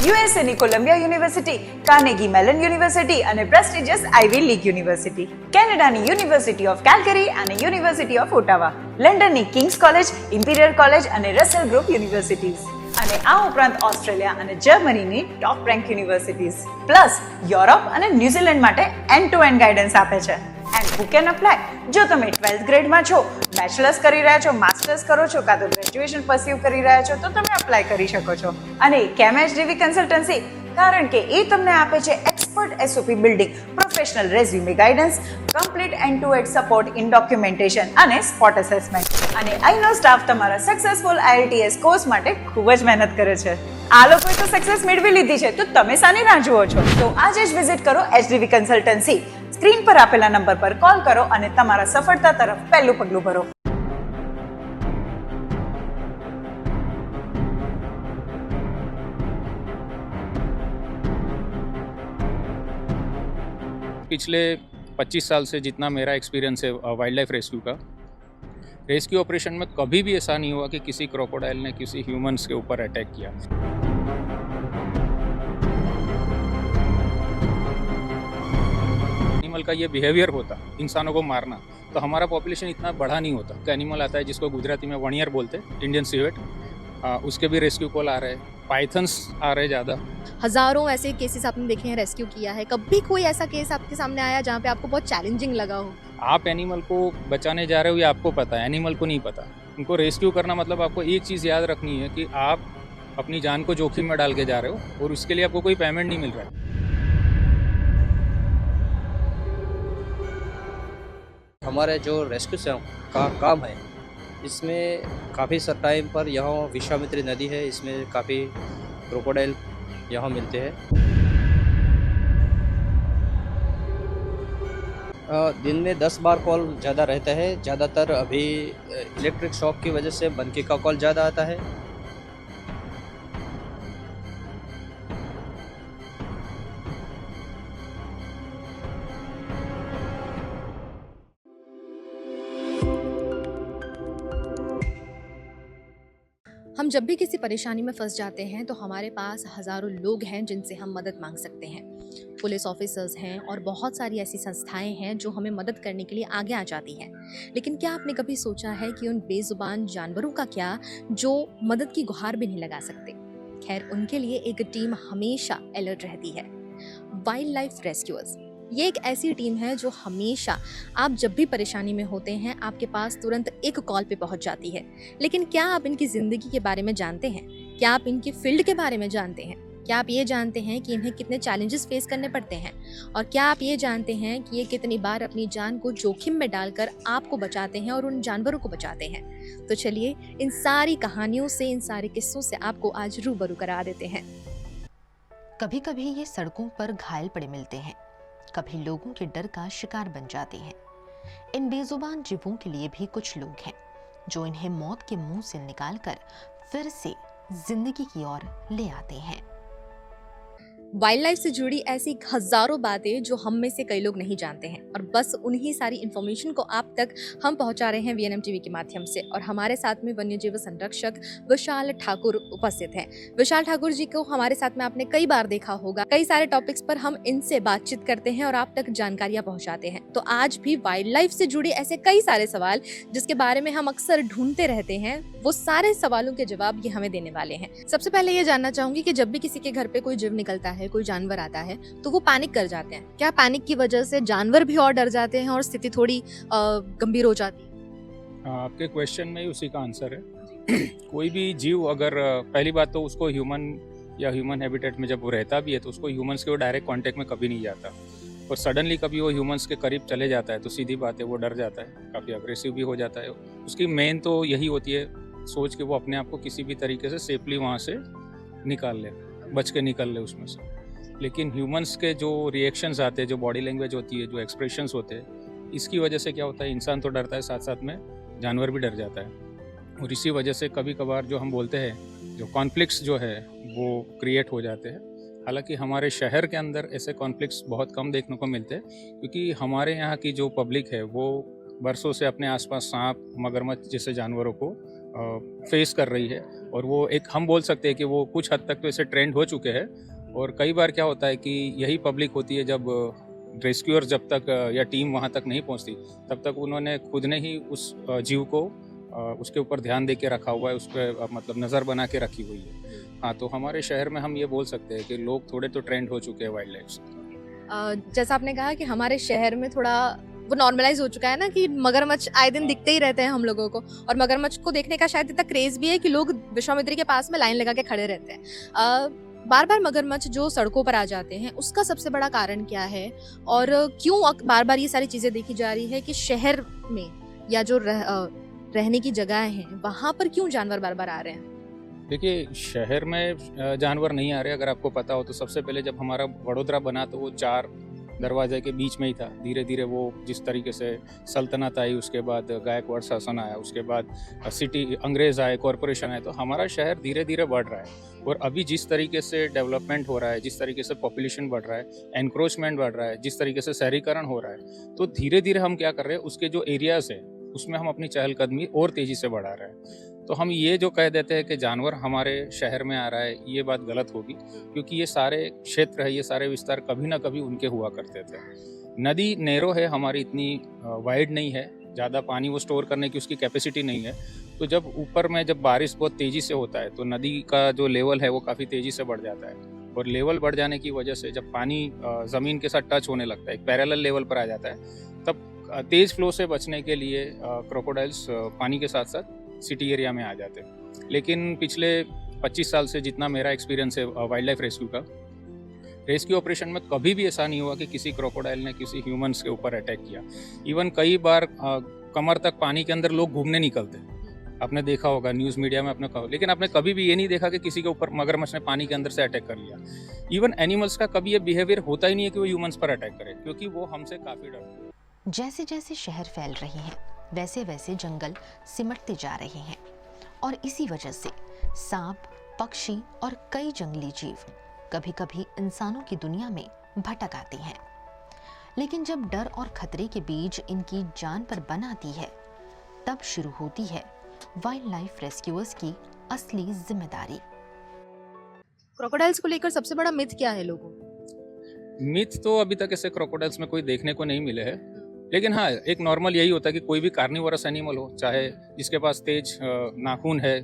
USA ની Columbia University, Carnegie Mellon University અને પ્રેસ્ટિજિયસ આઇવી લીગ યુનિવર્સિટી, કેનેડાની યુનિવર્સિટી ઓફ કેલ્ગરી અને યુનિવર્સિટી ઓફ ઓટાવા, લંડનની કિંગ્સ કોલેજ, ઇમ્પિરિયલ કોલેજ અને રસેલ ગ્રુપ યુનિવર્સિટીઝ અને આ ઉપરાંત ઓસ્ટ્રેલિયા અને જર્મનીની top rank universities plus Europe અને ન્યુઝીલેન્ડ માટે એન્ડ ટુ એન્ડ ગાઈડન્સ આપે છે. And who can apply? જો તમે 12th ગ્રેડમાં છો, બેચલર્સ કરી રહ્યા છો, માસ્ટર્સ કરો છો કાં તો ગ્રેજ્યુએશન પરસ્યુ કરી રહ્યા છો તો તમે અપ્લાય કરી શકો છો. અને કેમ HDV કન્સલ્ટન્સી? કારણ કે એ તમને આપે છે expert SOP building, professional resume guidance, complete end to end support in documentation અને સ્પોટ અસેસમેન્ટ. અને અહીંનો સ્ટાફ તમારા સક્સેસફુલ IELTS કોર્સ માટે ખૂબ જ મહેનત કરે છે. આ લોકોએ તો સક્સેસ મેળવી લીધી છે તો તમે સાની રાહ જુઓ છો? તો આજે જ વિઝિટ કરો HDV કન્સલ્ટન્સી. સ્ક્રીન પર આપેલા નંબર પર કોલ કરો અને તમારા સફળતા તરફ પહેલું પગલું ભરો. पिछले 25 साल से जितना मेरा एक्सपीरियंस है वाइल्ड लाइफ रेस्क्यू का, रेस्क्यू ऑपरेशन में कभी भी ऐसा नहीं हुआ कि किसी क्रोकोडाइल ने किसी ह्यूमंस के ऊपर अटैक किया. एनिमल का ये बिहेवियर होता इंसानों को मारना, तो हमारा पॉपुलेशन इतना बड़ा नहीं होता। एक एनिमल आता है जिसको गुजराती में वणियर बोलते हैं, इंडियन सिवेट, उसके भी रेस्क्यू कॉल आ रहे हैं, पाइथन्स आ रहे हैं ज़्यादा। हज़ारों ऐसे केसेस आपने देखे हैं, रेस्क्यू किया है, कभी कोई ऐसा केस आपके सामने आया जहाँ पे आपको बहुत चैलेंजिंग लगा हो? आप एनिमल को बचाने जा रहे हो ये आपको पता है, एनिमल को नहीं पता। उनको रेस्क्यू करना मतलब आपको एक चीज़ याद रखनी है कि आप अपनी जान को जोखिम में डाल के जा रहे हो और उसके लिए आपको कोई पेमेंट नहीं मिल रहा है। हमारे जो रेस्क्यू से का काम है, इसमें काफ़ी टाइम पर यहाँ विश्वामित्री नदी है, इसमें काफ़ी क्रोकोडाइल यहाँ मिलते हैं। दिन में 10 बार कॉल ज़्यादा रहता है। ज़्यादातर अभी इलेक्ट्रिक शॉक की वजह से बनकी का कॉल ज़्यादा आता है। हम जब भी किसी परेशानी में फंस जाते हैं तो हमारे पास हज़ारों लोग हैं जिनसे हम मदद मांग सकते हैं। पुलिस ऑफिसर्स हैं और बहुत सारी ऐसी संस्थाएं हैं जो हमें मदद करने के लिए आगे आ जाती हैं। लेकिन क्या आपने कभी सोचा है कि उन बेजुबान जानवरों का क्या जो मदद की गुहार भी नहीं लगा सकते? खैर, उनके लिए एक टीम हमेशा अलर्ट रहती है, वाइल्ड लाइफ रेस्क्यूअर्स। ये एक ऐसी टीम है जो हमेशा आप जब भी परेशानी में होते हैं आपके पास तुरंत एक कॉल पे पहुंच जाती है। लेकिन क्या आप इनकी ज़िंदगी के बारे में जानते हैं? क्या आप इनकी फील्ड के बारे में जानते हैं? क्या आप ये जानते हैं कि इन्हें कितने चैलेंजेस फेस करने पड़ते हैं? और क्या आप ये जानते हैं कि ये कितनी बार अपनी जान को जोखिम में डालकर आपको बचाते हैं और उन जानवरों को बचाते हैं? तो चलिए इन सारी कहानियों से, इन सारे किस्सों से आपको आज रूबरू करा देते हैं। कभी कभी ये सड़कों पर घायल पड़े मिलते हैं, कभी लोगों के डर का शिकार बन जाते हैं। इन बेजुबान जीवों के लिए भी कुछ लोग हैं जो इन्हें मौत के मुंह से निकालकर फिर से जिंदगी की ओर ले आते हैं। वाइल्ड लाइफ से जुड़ी ऐसी हजारों बातें जो हम में से कई लोग नहीं जानते हैं, और बस उन्हीं सारी इन्फॉर्मेशन को आप तक हम पहुंचा रहे हैं वीएनएम टीवी के माध्यम से। और हमारे साथ में वन्यजीव संरक्षक विशाल ठाकुर उपस्थित हैं। विशाल ठाकुर जी को हमारे साथ में आपने कई बार देखा होगा। कई सारे टॉपिक्स पर हम इनसे बातचीत करते हैं और आप तक जानकारियां पहुंचाते हैं। तो आज भी वाइल्ड लाइफ से जुड़े ऐसे कई सारे सवाल जिसके बारे में हम अक्सर ढूंढते रहते हैं, वो सारे सवालों के जवाब ये हमें देने वाले हैं। सबसे पहले ये जानना चाहूंगी कि जब भी किसी के घर पे कोई जीव निकलता है, कोई जानवर आता है, तो वो पैनिक कर जाते हैं। क्या पैनिक की वजह से जानवर भी और डर जाते हैं और स्थिति थोड़ी गंभीर हो जाती है? आपके क्वेश्चन में ही उसी का आंसर है। कोई भी जीव अगर, पहली बात तो उसको ह्यूमन या ह्यूमन हैबिटेट में जब वो रहता भी है तो उसको ह्यूमंस के वो डायरेक्ट कांटेक्ट में कभी नहीं जाता, और सडनली कभी वो ह्यूमंस के करीब चले जाता है तो सीधी बात है वो डर जाता है, काफ़ी अग्रेसिव भी हो जाता है। उसकी मेन तो यही होती है सोच कि वो अपने आप को किसी भी तरीके से सेफली वहाँ से निकाल ले, बच के निकल ले उसमें से। लेकिन ह्यूमंस के जो रिएक्शंस आते हैं, जो बॉडी लैंग्वेज होती है, जो एक्सप्रेशंस होते हैं, इसकी वजह से क्या होता है, इंसान तो डरता है, साथ साथ में जानवर भी डर जाता है। और इसी वजह से कभी कभार जो हम बोलते हैं, जो कॉन्फ्लिक्ट्स जो है वो क्रिएट हो जाते हैं। हालांकि हमारे शहर के अंदर ऐसे कॉन्फ्लिक्ट्स बहुत कम देखने को मिलते हैं, क्योंकि हमारे यहाँ की जो पब्लिक है वो बरसों से अपने आसपास सांप, मगरमच्छ जैसे जानवरों को फेस कर रही है। और वो एक, हम बोल सकते हैं कि वो कुछ हद तक तो ऐसे ट्रेंड हो चुके हैं। और कई बार क्या होता है कि यही पब्लिक होती है, जब रेस्क्यूअर जब तक या टीम वहाँ तक नहीं पहुँचती तब तक उन्होंने खुद ने ही उस जीव को उसके ऊपर ध्यान दे के रखा हुआ है, उस पर मतलब नज़र बना के रखी हुई है। हाँ, तो हमारे शहर में हम ये बोल सकते हैं कि लोग थोड़े तो ट्रेंड हो चुके हैं वाइल्ड लाइफ से। जैसा आपने कहा कि हमारे शहर में थोड़ा वो नॉर्मलाइज हो चुका है ना कि मगरमच्छ आए दिन दिखते ही रहते हैं हम लोगों को, और मगरमच्छ को देखने का शायद इतना क्रेज भी है कि लोग विश्वामित्री के पास में लाइन लगा के खड़े रहते हैं। बार बार मगरमच्छ जो सड़कों पर आ जाते हैं, उसका सबसे बड़ा कारण क्या है, और क्यों बार बार ये सारी चीजें देखी जा रही है कि शहर में या जो रहने की जगह हैं वहाँ पर क्यों जानवर बार बार आ रहे हैं? देखिए, शहर में जानवर नहीं आ रहे। अगर आपको पता हो तो सबसे पहले जब हमारा वडोदरा बना तो वो 4 दरवाजे के बीच में ही था। धीरे धीरे वो जिस तरीके से सल्तनत आई, उसके बाद गायकवाड़ शासन आया, उसके बाद सिटी अंग्रेज आए, कॉरपोरेशन आए, तो हमारा शहर धीरे धीरे बढ़ रहा है। और अभी जिस तरीके से डेवलपमेंट हो रहा है, जिस तरीके से पॉपुलेशन बढ़ रहा है, एनक्रोचमेंट बढ़ रहा है, जिस तरीके से शहरीकरण हो रहा है, तो धीरे धीरे हम क्या कर रहे हैं, उसके जो एरियाज है उसमें हम अपनी चहलकदमी और तेज़ी से बढ़ा रहे हैं। तो हम ये जो कह देते हैं कि जानवर हमारे शहर में आ रहा है, ये बात गलत होगी, क्योंकि ये सारे क्षेत्र है, ये सारे विस्तार कभी ना कभी उनके हुआ करते थे। नदी नैरो है हमारी, इतनी वाइड नहीं है, ज़्यादा पानी वो स्टोर करने की उसकी कैपेसिटी नहीं है। तो जब ऊपर में जब बारिश बहुत तेज़ी से होता है तो नदी का जो लेवल है वो काफ़ी तेज़ी से बढ़ जाता है, और लेवल बढ़ जाने की वजह से जब पानी ज़मीन के साथ टच होने लगता है, एक पैरेलल लेवल पर आ जाता है, तब तेज़ फ्लो से बचने के लिए क्रोकोडाइल्स पानी के साथ साथ सिटी एरिया में आ जाते हैं। लेकिन पिछले 25 साल से जितना मेरा एक्सपीरियंस है वाइल्ड लाइफ रेस्क्यू का, रेस्क्यू ऑपरेशन में कभी भी ऐसा नहीं हुआ कि किसी क्रोकोडाइल ने किसी ह्यूमंस के ऊपर अटैक किया। इवन कई बार कमर तक पानी के अंदर लोग घूमने निकलते, आपने देखा होगा न्यूज़ मीडिया में आपने कहा, लेकिन आपने कभी भी ये नहीं देखा कि किसी के ऊपर मगरमच्छ ने पानी के अंदर से अटैक कर लिया। इवन एनिमल्स का कभी ये बिहेवियर होता ही नहीं है कि वो ह्यूमंस पर अटैक करे, क्योंकि वो हमसे काफ़ी डरते हैं। जैसे जैसे शहर फैल रहे हैं वैसे वैसे जंगल सिमटते जा रहे हैं, और इसी वजह से सांप, पक्षी और कई जंगली जीव कभी कभी इंसानों की दुनिया में भटक आते हैं। लेकिन जब डर और खतरे के बीच इनकी जान पर बन आती है, तब शुरू होती है वाइल्ड लाइफ रेस्क्यूअर्स की असली जिम्मेदारी। क्रोकोडाइल्स को लेकर सबसे बड़ा मिथ क्या है लोगों? मिथ तो अभी तक ऐसे क्रोकोडाइल्स में कोई देखने को नहीं मिले हैं, लेकिन हाँ, एक नॉर्मल यही होता है कि कोई भी कार्निवोरस एनिमल हो, चाहे जिसके पास तेज नाखून है,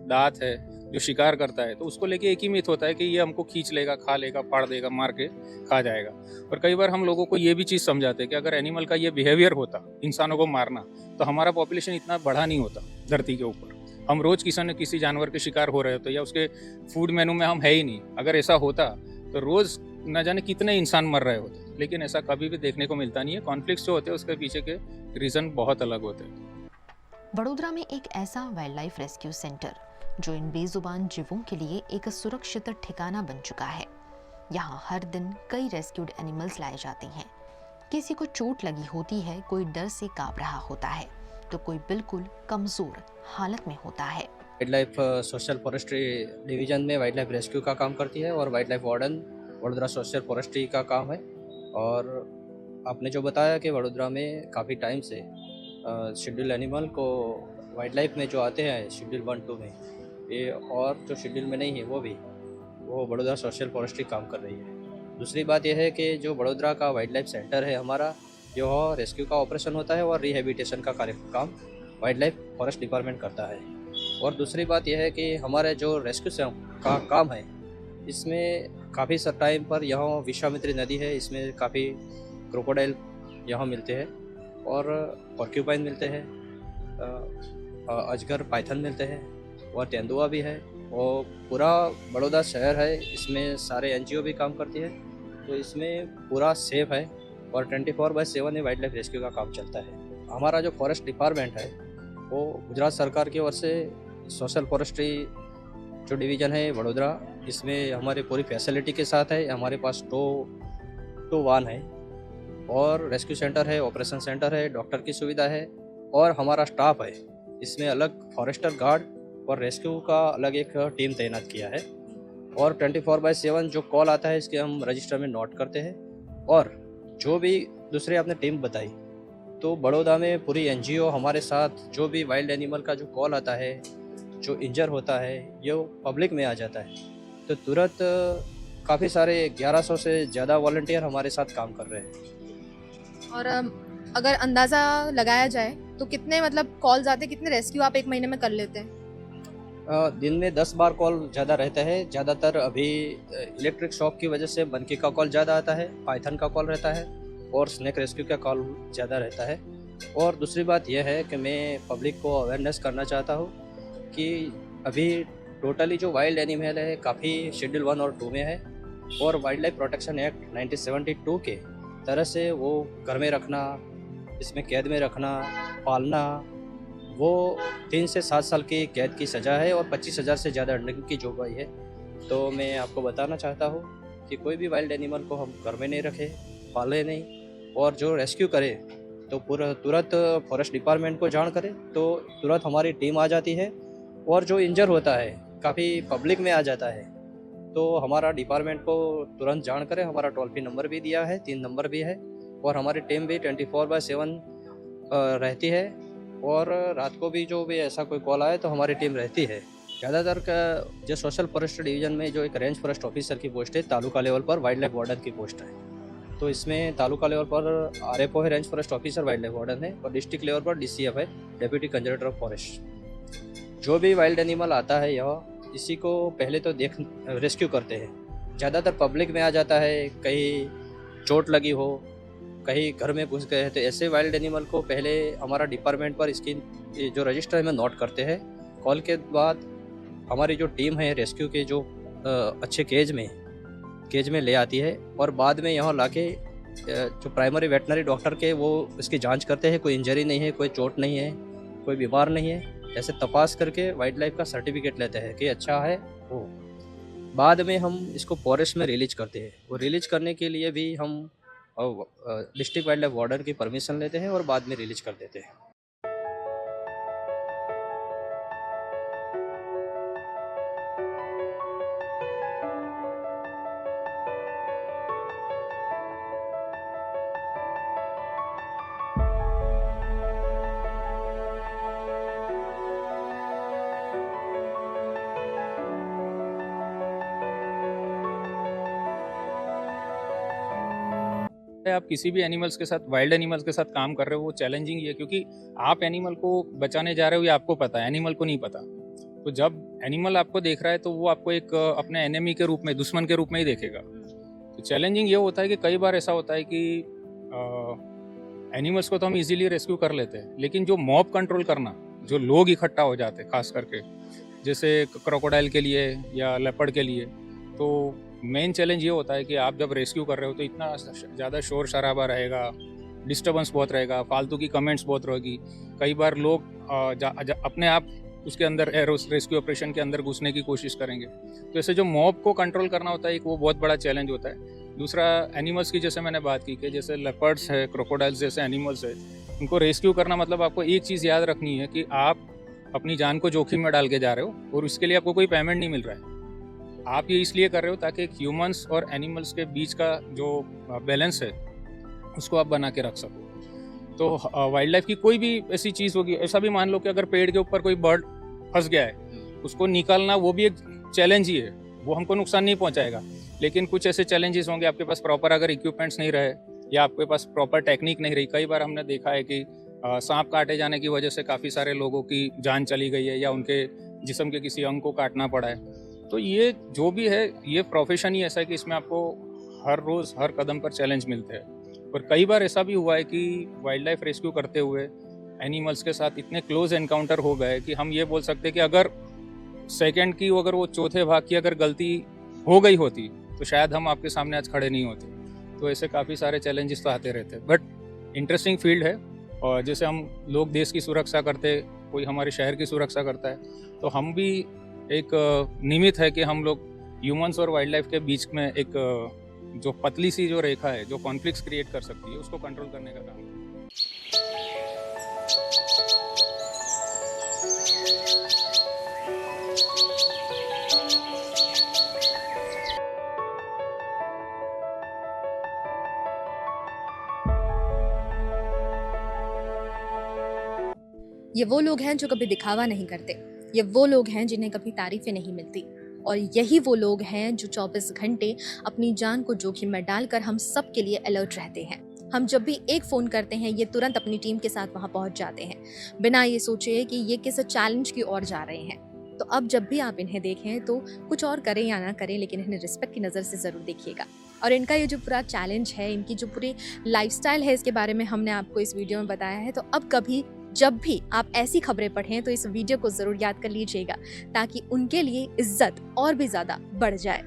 दांत है, जो शिकार करता है, तो उसको लेके एक ही मिथ होता है कि ये हमको खींच लेगा, खा लेगा, फाड़ देगा, मार के खा जाएगा। और कई बार हम लोगों को ये भी चीज़ समझाते हैं कि अगर एनिमल का ये बिहेवियर होता, इंसानों को मारना, तो हमारा पॉपुलेशन इतना बढ़ा नहीं होता धरती के ऊपर। हम रोज़ किसी न किसी जानवर के शिकार हो रहे होते, या उसके फूड मेनू में हम है ही नहीं। अगर ऐसा होता तो रोज़ न जाने कितने इंसान मर रहे होते, लेकिन ऐसा कभी भी देखने को मिलता नहीं है। कॉन्फ्लिक्ट्स जो होते हैं उसके पीछे के रीज़न बहुत अलग होते हैं। बड़ोदरा में एक ऐसा वाइल्ड लाइफ रेस्क्यू सेंटर जो इन बेजुबान जीवों के लिए एक सुरक्षित ठिकाना बन चुका है। यहाँ हर दिन कई रेस्क्यूड एनिमल्स लाए जाते हैं। किसी को चोट लगी होती है, कोई डर से कांप रहा होता है, तो कोई बिल्कुल कमजोर हालत में होता है। Wild life social forestry division में वाइल्ड लाइफ रेस्क्यू का काम करती है, और wild life warden Vadodara social forestry का काम है। और आपने जो बताया कि वडोदरा में काफ़ी टाइम से शेड्यूल एनिमल को वाइल्ड लाइफ में जो आते हैं शेड्यूल 1-2 में, ये और जो शेड्यूल में नहीं है वो वडोदरा सोशल फॉरेस्ट्री काम कर रही है। दूसरी बात यह है कि जो वडोदरा का वाइल्ड लाइफ सेंटर है हमारा, जो रेस्क्यू का ऑपरेशन होता है और रिहेबिलिटेशन का काम वाइल्ड लाइफ फॉरेस्ट डिपार्टमेंट करता है। और दूसरी बात यह है कि हमारे जो रेस्क्यू का काम है, इसमें काफ़ी टाइम पर यहाँ विश्वामित्री नदी है, इसमें काफ़ी क्रोकोडाइल यहाँ मिलते हैं, और पॉर्क्यूपाइन मिलते हैं, अजगर, पाइथन मिलते हैं, और तेंदुआ भी है। और पूरा बड़ौदा शहर है, इसमें सारे NGO भी काम करती है, तो इसमें पूरा सेफ है, और 24/7 ये वाइल्ड लाइफ रेस्क्यू का काम चलता है। हमारा जो फॉरेस्ट डिपार्टमेंट है वो गुजरात सरकार की ओर से सोशल फॉरेस्ट्री जो डिवीज़न है वडोदरा, इसमें हमारी पूरी फैसिलिटी के साथ है। हमारे पास टो वाहन है, और रेस्क्यू सेंटर है, ऑपरेशन सेंटर है, डॉक्टर की सुविधा है, और हमारा स्टाफ है। इसमें अलग फॉरेस्टर गार्ड और रेस्क्यू का अलग एक टीम तैनात किया है, और 24/7 जो कॉल आता है इसके हम रजिस्टर में नोट करते हैं। और जो भी दूसरे आपने टीम बताई, तो बड़ौदा में पूरी NGO हमारे साथ, जो भी वाइल्ड एनिमल का जो कॉल आता है, जो इंजर होता है, ये पब्लिक में आ जाता है, तो तुरंत काफ़ी सारे 1100 से ज़्यादा वॉलंटियर हमारे साथ काम कर रहे हैं। और अगर अंदाज़ा लगाया जाए तो कितने मतलब कॉल्स आते हैं, कितने रेस्क्यू आप एक महीने में कर लेते हैं? दिन में 10 बार कॉल ज़्यादा रहता है। ज़्यादातर अभी इलेक्ट्रिक शॉक की वजह से मंकी का कॉल ज़्यादा आता है, पाइथन का कॉल रहता है, और स्नेक रेस्क्यू का कॉल ज़्यादा रहता है। और दूसरी बात यह है कि मैं पब्लिक को अवेयरनेस करना चाहता हूँ कि अभी टोटली जो वाइल्ड एनिमल है काफ़ी शेड्यूल 1 और 2 में है, और वाइल्ड लाइफ प्रोटेक्शन एक्ट 1972 के तरह से वो घर में रखना, इसमें कैद में रखना, पालना, वो 3 से 7 साल की कैद की सज़ा है, और 25,000 से ज़्यादा दंड की जोगवाई है। तो मैं आपको बताना चाहता हूँ कि कोई भी वाइल्ड एनिमल को हम घर में नहीं रखें, पाले नहीं, और जो रेस्क्यू करे तो तुरंत फॉरेस्ट डिपार्टमेंट को जान करे, तो तुरंत हमारी टीम आ जाती है। और जो इंजर होता है काफ़ी पब्लिक में आ जाता है, तो हमारा डिपार्टमेंट को तुरंत जान करे। हमारा टोल फ्री नंबर भी दिया है, 3 नंबर भी है, और हमारी टीम भी 24/7 रहती है। और रात को भी जो भी ऐसा कोई कॉल आए तो हमारी टीम रहती है। ज़्यादातर का जो सोशल फॉरेस्ट डिवीज़न में जो एक रेंज फॉरेस्ट ऑफिसर की पोस्ट है, तालुका लेवल पर वाइल्ड लाइफ वार्डन की पोस्ट है। तो इसमें तालुका लेवल पर RFO है, range forest officer wild life warden है, और डिस्ट्रिक्ट लेवल पर DCF है, डेप्यूटी कंजर्वेटर ऑफ फॉरेस्ट। जो भी वाइल्ड एनिमल आता है यह इसी को पहले तो रेस्क्यू करते हैं। ज़्यादातर पब्लिक में आ जाता है, कहीं चोट लगी हो, कहीं घर में घुस गए हैं, तो ऐसे वाइल्ड एनिमल को पहले हमारा डिपार्टमेंट पर इसकी जो रजिस्टर है में नोट करते हैं। कॉल के बाद हमारी जो टीम है रेस्क्यू के जो अच्छे केज में ले आती है, और बाद में यहाँ लाके जो प्राइमरी वेटनरी डॉक्टर के वो इसकी जांच करते हैं, कोई इंजरी नहीं है, कोई चोट नहीं है, कोई बीमार नहीं है, ऐसे तपास करके वाइल्ड लाइफ का सर्टिफिकेट लेते हैं कि अच्छा है वो। बाद में हम इसको फॉरेस्ट में रिलीज करते हैं। वो रिलीज करने के लिए भी हम डिस्ट्रिक्ट वाइल्ड लाइफ वार्डन की परमिशन लेते हैं और बाद में रिलीज कर देते हैं। आप किसी भी एनिमल्स के साथ, वाइल्ड एनिमल्स के साथ काम कर रहे हो, वो चैलेंजिंग ही है, क्योंकि आप एनिमल को बचाने जा रहे हो ये आपको पता है, एनिमल को नहीं पता। तो जब एनिमल आपको देख रहा है तो वो आपको एक अपने एनिमी के रूप में, दुश्मन के रूप में ही देखेगा। तो चैलेंजिंग ये होता है कि कई बार ऐसा होता है कि एनिमल्स को तो हम इजीली रेस्क्यू कर लेते हैं, लेकिन जो मॉब कंट्रोल करना, जो लोग इकट्ठा हो जाते हैं खास करके, जैसे क्रोकोडाइल के लिए या लेपर्ड के लिए, तो मेन चैलेंज ये होता है कि आप जब रेस्क्यू कर रहे हो तो इतना ज़्यादा शोर शराबा रहेगा, डिस्टर्बेंस बहुत रहेगा, फालतू की कमेंट्स बहुत रहेगी। कई बार लोग अपने आप उसके अंदर रेस्क्यू ऑपरेशन के अंदर घुसने की कोशिश करेंगे। तो ऐसे जो मॉब को कंट्रोल करना होता है एक वो बहुत बड़ा चैलेंज होता है। दूसरा एनिमल्स की जैसे मैंने बात की कि जैसे लेपर्ड्स है, क्रोकोडाइल्स जैसे एनिमल्स है, उनको रेस्क्यू करना मतलब आपको एक चीज़ याद रखनी है कि आप अपनी जान को जोखिम में डाल के जा रहे हो और उसके लिए आपको कोई पेमेंट नहीं मिल रहा है। आप ये इसलिए कर रहे हो ताकि ह्यूमंस और एनिमल्स के बीच का जो बैलेंस है उसको आप बना के रख सको। तो वाइल्ड लाइफ की कोई भी ऐसी चीज़ होगी, ऐसा भी मान लो कि अगर पेड़ के ऊपर कोई बर्ड फंस गया है, उसको निकालना वो भी एक चैलेंज ही है, वो हमको नुकसान नहीं पहुंचाएगा। लेकिन कुछ ऐसे चैलेंजेस होंगे, आपके पास प्रॉपर अगर इक्विपमेंट्स नहीं रहे या आपके पास प्रॉपर टेक्निक नहीं रही। कई बार हमने देखा है कि सांप काटे जाने की वजह से काफ़ी सारे लोगों की जान चली गई है या उनके जिस्म के किसी अंग को काटना पड़ा है। तो ये जो भी है, ये प्रोफेशन ही ऐसा है कि इसमें आपको हर रोज़ हर कदम पर चैलेंज मिलते हैं। और कई बार ऐसा भी हुआ है कि वाइल्ड लाइफ रेस्क्यू करते हुए एनिमल्स के साथ इतने क्लोज एनकाउंटर हो गए कि हम ये बोल सकते हैं कि अगर सेकंड की अगर वो चौथे भाग की अगर गलती हो गई होती तो शायद हम आपके सामने आज खड़े नहीं होते। तो ऐसे काफ़ी सारे चैलेंजेस तो आते रहते हैं, बट इंटरेस्टिंग फील्ड है। और जैसे हम लोग देश की सुरक्षा करते, कोई हमारे शहर की सुरक्षा करता है, तो हम भी एक निमित्त है कि हम लोग ह्यूमंस और वाइल्ड लाइफ के बीच में एक जो पतली सी जो रेखा है जो कॉन्फ्लिक्ट्स क्रिएट कर सकती है उसको कंट्रोल करने का काम है। ये वो लोग हैं जो कभी दिखावा नहीं करते, ये वो लोग हैं जिन्हें कभी तारीफें नहीं मिलती, और यही वो लोग हैं जो 24 घंटे अपनी जान को जोखिम में डालकर हम सब के लिए अलर्ट रहते हैं। हम जब भी एक फ़ोन करते हैं ये तुरंत अपनी टीम के साथ वहाँ पहुँच जाते हैं, बिना ये सोचे कि ये किस चैलेंज की ओर जा रहे हैं। तो अब जब भी आप इन्हें देखें तो कुछ और करें या ना करें, लेकिन इन्हें रिस्पेक्ट की नज़र से ज़रूर देखिएगा। और इनका ये जो पूरा चैलेंज है, इनकी जो पूरी लाइफस्टाइल है, इसके बारे में हमने आपको इस वीडियो में बताया है। तो अब कभी जब भी आप ऐसी खबरें पढ़ें तो इस वीडियो को ज़रूर याद कर लीजिएगा, ताकि उनके लिए इज्जत और भी ज़्यादा बढ़ जाए।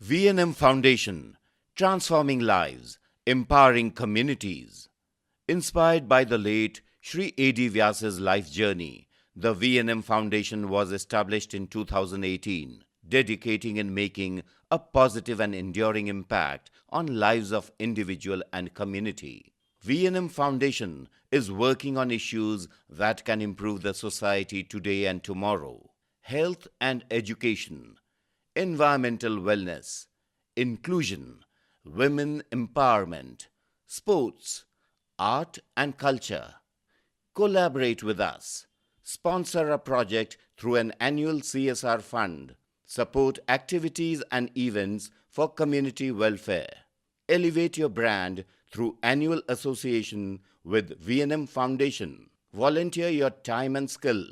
V&M Foundation, transforming lives, empowering communities. Inspired by the late Sri A.D. Vyas's life journey, the V&M Foundation was established in 2018, dedicating and making a positive and enduring impact on lives of individual and community. V&M Foundation is working on issues that can improve the society today and tomorrow: health and education, environmental wellness, inclusion, women empowerment, sports, art and culture. Collaborate with us. Sponsor a project through an annual CSR fund. Support activities and events for community welfare. Elevate your brand through annual association with V&M Foundation. Volunteer your time and skill.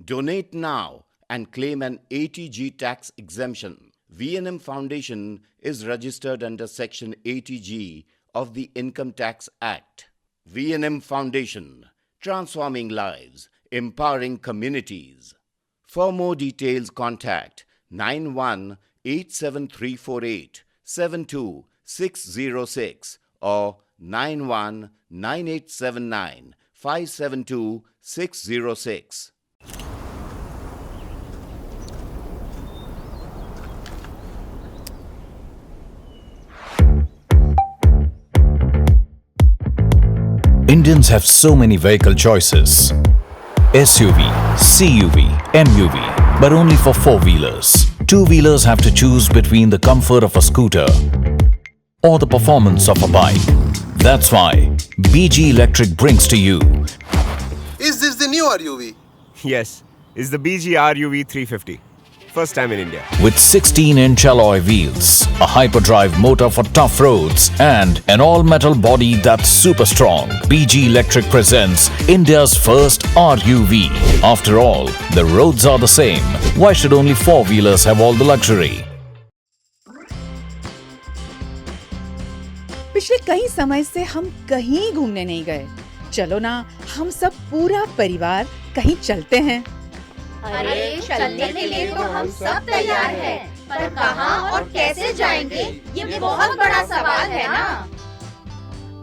Donate now and claim an ATG tax exemption. V&M Foundation is registered under Section 80G of the Income Tax Act. V&M Foundation, transforming lives, empowering communities. For more details, contact 918734872606 or 919879572606. Indians have so many vehicle choices: SUV, CUV, MUV, but only for four-wheelers. Two-wheelers have to choose between the comfort of a scooter or the performance of a bike. That's why BG Electric brings to you. Is this the new RUV? Yes, it's the BG RUV 350. First time in India. With 16-inch alloy wheels, a hyperdrive motor for tough roads, and an all-metal body that's super strong, BG Electric presents India's first RUV. After all, the roads are the same. Why should only four-wheelers have all the luxury? पिछले कई समय से हम कहीं घूमने नहीं गए। चलो ना, हम सब पूरा परिवार कहीं चलते हैं। अरे चलने के लिए तो हम सब तैयार हैं, पर कहाँ और कैसे जाएंगे ये बहुत बड़ा सवाल है ना।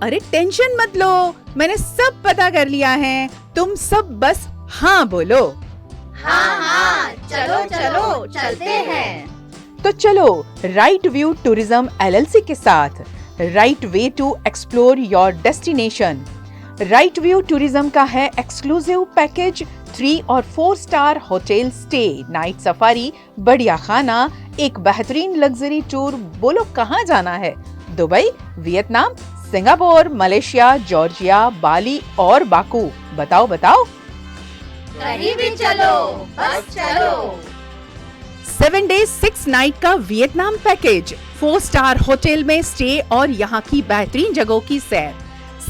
अरे टेंशन मत लो, मैंने सब पता कर लिया है। तुम सब बस हाँ बोलो। हाँ हाँ, चलो चलो चलते हैं। तो चलो राइट व्यू टूरिज्म LLC के साथ right way to explore your destination. Right view tourism का है एक्सक्लूसिव पैकेज 3 और 4 star hotel stay, night safari, बढ़िया खाना, एक बेहतरीन लग्जरी टूर। बोलो कहाँ जाना है? Dubai, Vietnam, Singapore, Malaysia, Georgia, Bali और बाकू। बताओ बताओ। कहीं भी चलो, बस चलो। 7 days 6 night का वियतनाम पैकेज, 4 स्टार होटल में स्टे और यहाँ की बेहतरीन जगहों की सैर।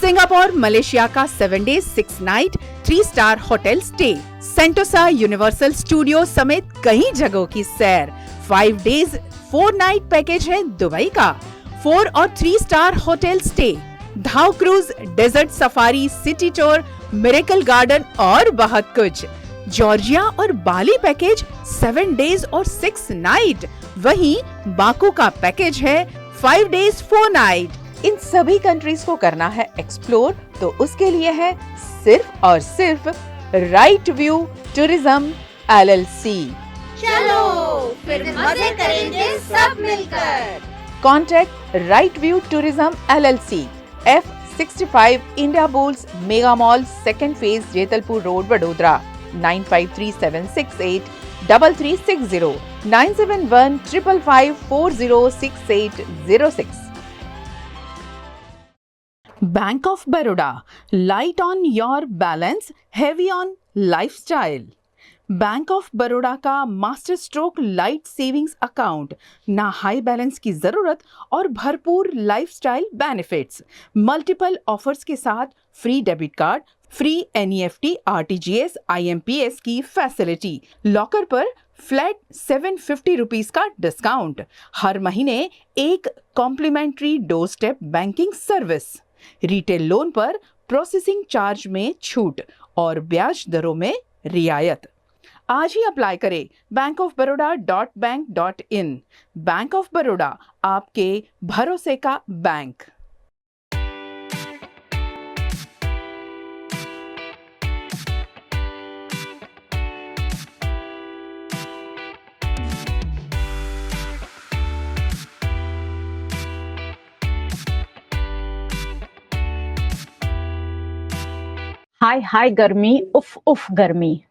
सिंगापुर, मलेशिया का 7 days 6 night 3 star hotel stay, Sentosa universal studio समेत कई जगहों की सैर। 5 days 4 night पैकेज है दुबई का, 4 और 3 star hotel stay, dhow cruise, desert safari, city tour, miracle garden और बहुत कुछ। जॉर्जिया और बाली पैकेज 7 days और 6 night। वहीं बाकू का पैकेज है 5 days 4 night। इन सभी कंट्रीज को करना है एक्सप्लोर, तो उसके लिए है सिर्फ और सिर्फ राइट व्यू टूरिज्म LLC। चलो फिर मजे करेंगे सब मिलकर। Contact Right view Tourism LLC, F65 Indiabulls Mega Mall, 2nd phase, Jetalpur road, Vadodara. 9537683360, 971555406806। Bank of Baroda, light on your balance, heavy on lifestyle. Bank of Baroda का master stroke light savings account, ना हाई बैलेंस की जरूरत और भरपूर लाइफस्टाइल बेनिफिट्स। मल्टीपल ऑफर्स के साथ free debit card, free NEFT, RTGS, IMPS की फैसिलिटी, लॉकर पर फ्लैट 750 रुपीज का डिस्काउंट, हर महीने एक complimentary door step banking service, retail loan पर प्रोसेसिंग चार्ज में छूट और ब्याज दरों में रियायत। आज ही अप्लाई करें bankofbaroda.bank.in। बैंक ऑफ बड़ौदा, आपके भरोसे का बैंक। हाय हाय गर्मी, उफ उफ गर्मी।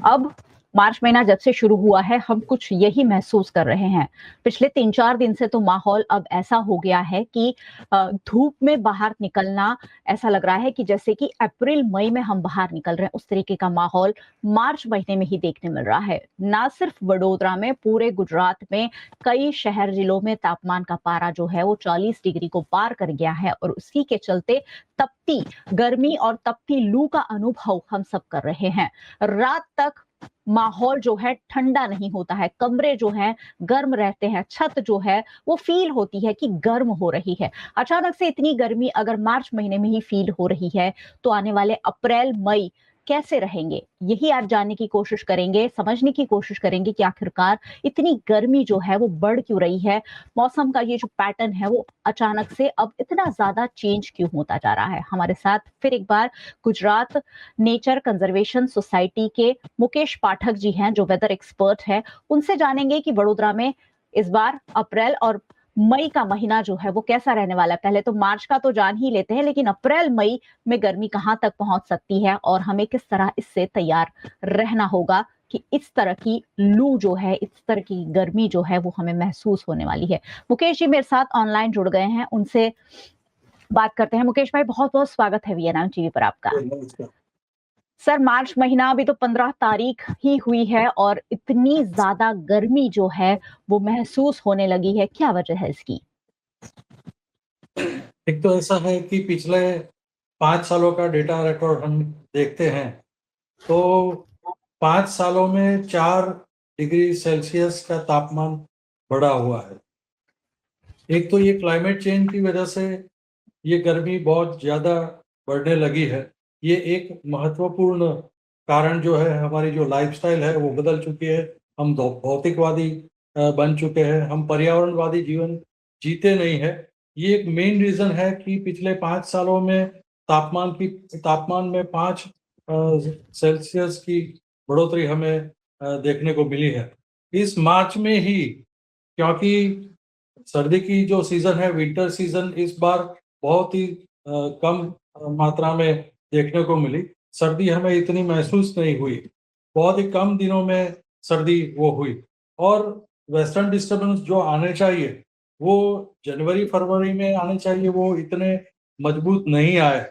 अब मार्च महीना जब से शुरू हुआ है, हम कुछ यही महसूस कर रहे हैं। पिछले 3-4 दिन से तो माहौल अब ऐसा हो गया है कि धूप में बाहर निकलना ऐसा लग रहा है कि जैसे कि अप्रैल मई में हम बाहर निकल रहे हैं। उस तरीके का माहौल मार्च महीने में ही देखने मिल रहा है। ना सिर्फ वडोदरा में, पूरे गुजरात में कई शहर जिलों में तापमान का पारा जो है वो 40 डिग्री को पार कर गया है और उसी के चलते तपती गर्मी और तपती लू का अनुभव हम सब कर रहे हैं। रात तक माहौल जो है ठंडा नहीं होता है, कमरे जो हैं गर्म रहते हैं, छत जो है वो फील होती है कि गर्म हो रही है। अचानक से इतनी गर्मी अगर मार्च महीने में ही फील हो रही है तो आने वाले अप्रैल मई कैसे रहेंगे, यही आज जानने की कोशिश करेंगे, समझने की कोशिश करेंगे कि आखिरकार इतनी गर्मी जो है वो बढ़ क्यों रही है। मौसम का ये जो पैटर्न है वो अचानक से अब इतना ज्यादा चेंज क्यों होता जा रहा है। हमारे साथ फिर एक बार गुजरात नेचर कंजर्वेशन सोसाइटी के मुकेश पाठक जी हैं, जो वेदर एक्सपर्ट है। उनसे जानेंगे कि वडोदरा में इस बार अप्रैल और मई का महीना जो है वो कैसा रहने वाला है। पहले तो मार्च का तो जान ही लेते हैं, लेकिन अप्रैल मई में गर्मी कहां तक पहुंच सकती है और हमें किस तरह इससे तैयार रहना होगा कि इस तरह की लू जो है, इस तरह की गर्मी जो है वो हमें महसूस होने वाली है। मुकेश जी मेरे साथ ऑनलाइन जुड़ गए हैं, उनसे बात करते हैं। मुकेश भाई, बहुत बहुत स्वागत है वीएनएम टीवी पर आपका। सर, मार्च महीना अभी तो 15 तारीख ही हुई है और इतनी ज्यादा गर्मी जो है वो महसूस होने लगी है, क्या वजह है इसकी? एक तो ऐसा है कि पिछले 5 सालों का डेटा रिकॉर्ड हम देखते हैं तो 5 सालों में 4 डिग्री सेल्सियस का तापमान बढ़ा हुआ है। एक तो ये क्लाइमेट चेंज की वजह से ये गर्मी बहुत ज़्यादा बढ़ने लगी है। ये एक महत्वपूर्ण कारण जो है, हमारी जो लाइफस्टाइल है वो बदल चुकी है। हम भौतिकवादी बन चुके हैं, हम पर्यावरणवादी जीवन जीते नहीं है। ये एक मेन रीज़न है कि पिछले 5 सालों में तापमान में 5 सेल्सियस की बढ़ोतरी हमें देखने को मिली है। इस मार्च में ही, क्योंकि सर्दी की जो सीज़न है, विंटर सीज़न, इस बार बहुत ही कम मात्रा में देखने को मिली। सर्दी हमें इतनी महसूस नहीं हुई, बहुत ही कम दिनों में सर्दी वो हुई। और वेस्टर्न डिस्टर्बेंस जो आने चाहिए वो जनवरी फरवरी में आने चाहिए, वो इतने मजबूत नहीं आए।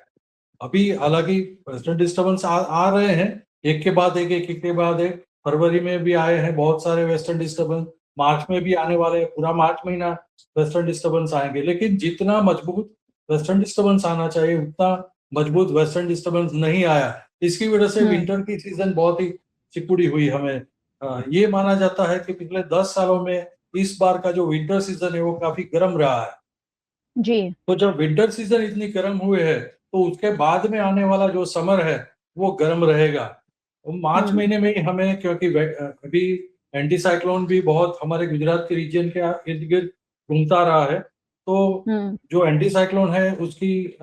अभी हालांकि वेस्टर्न डिस्टर्बेंस आ रहे हैं, एक के बाद एक के बाद एक। फरवरी में भी आए हैं बहुत सारे वेस्टर्न डिस्टर्बेंस, मार्च में भी आने वाले, पूरा मार्च महीना वेस्टर्न डिस्टर्बेंस आएंगे। लेकिन जितना मजबूत वेस्टर्न डिस्टर्बेंस आना चाहिए उतना मजबूत वेस्टर्न डिस्टर्बेंस नहीं आया। इसकी वजह से विंटर की सीजन बहुत ही सिकुड़ी हुई। हमें ये माना जाता है कि पिछले 10 सालों में इस बार का जो विंटर सीजन है वो काफी गर्म रहा है जी। तो जब विंटर सीजन इतनी गर्म हुए है तो उसके बाद में आने वाला जो समर है वो गर्म रहेगा। मार्च महीने में ही हमें, क्योंकि अभी एंटी साइक्लोन भी बहुत हमारे गुजरात के रीजन के इर्द गिर्द घूमता रहा है, तो जो एंटी साइक्लोन है उसकी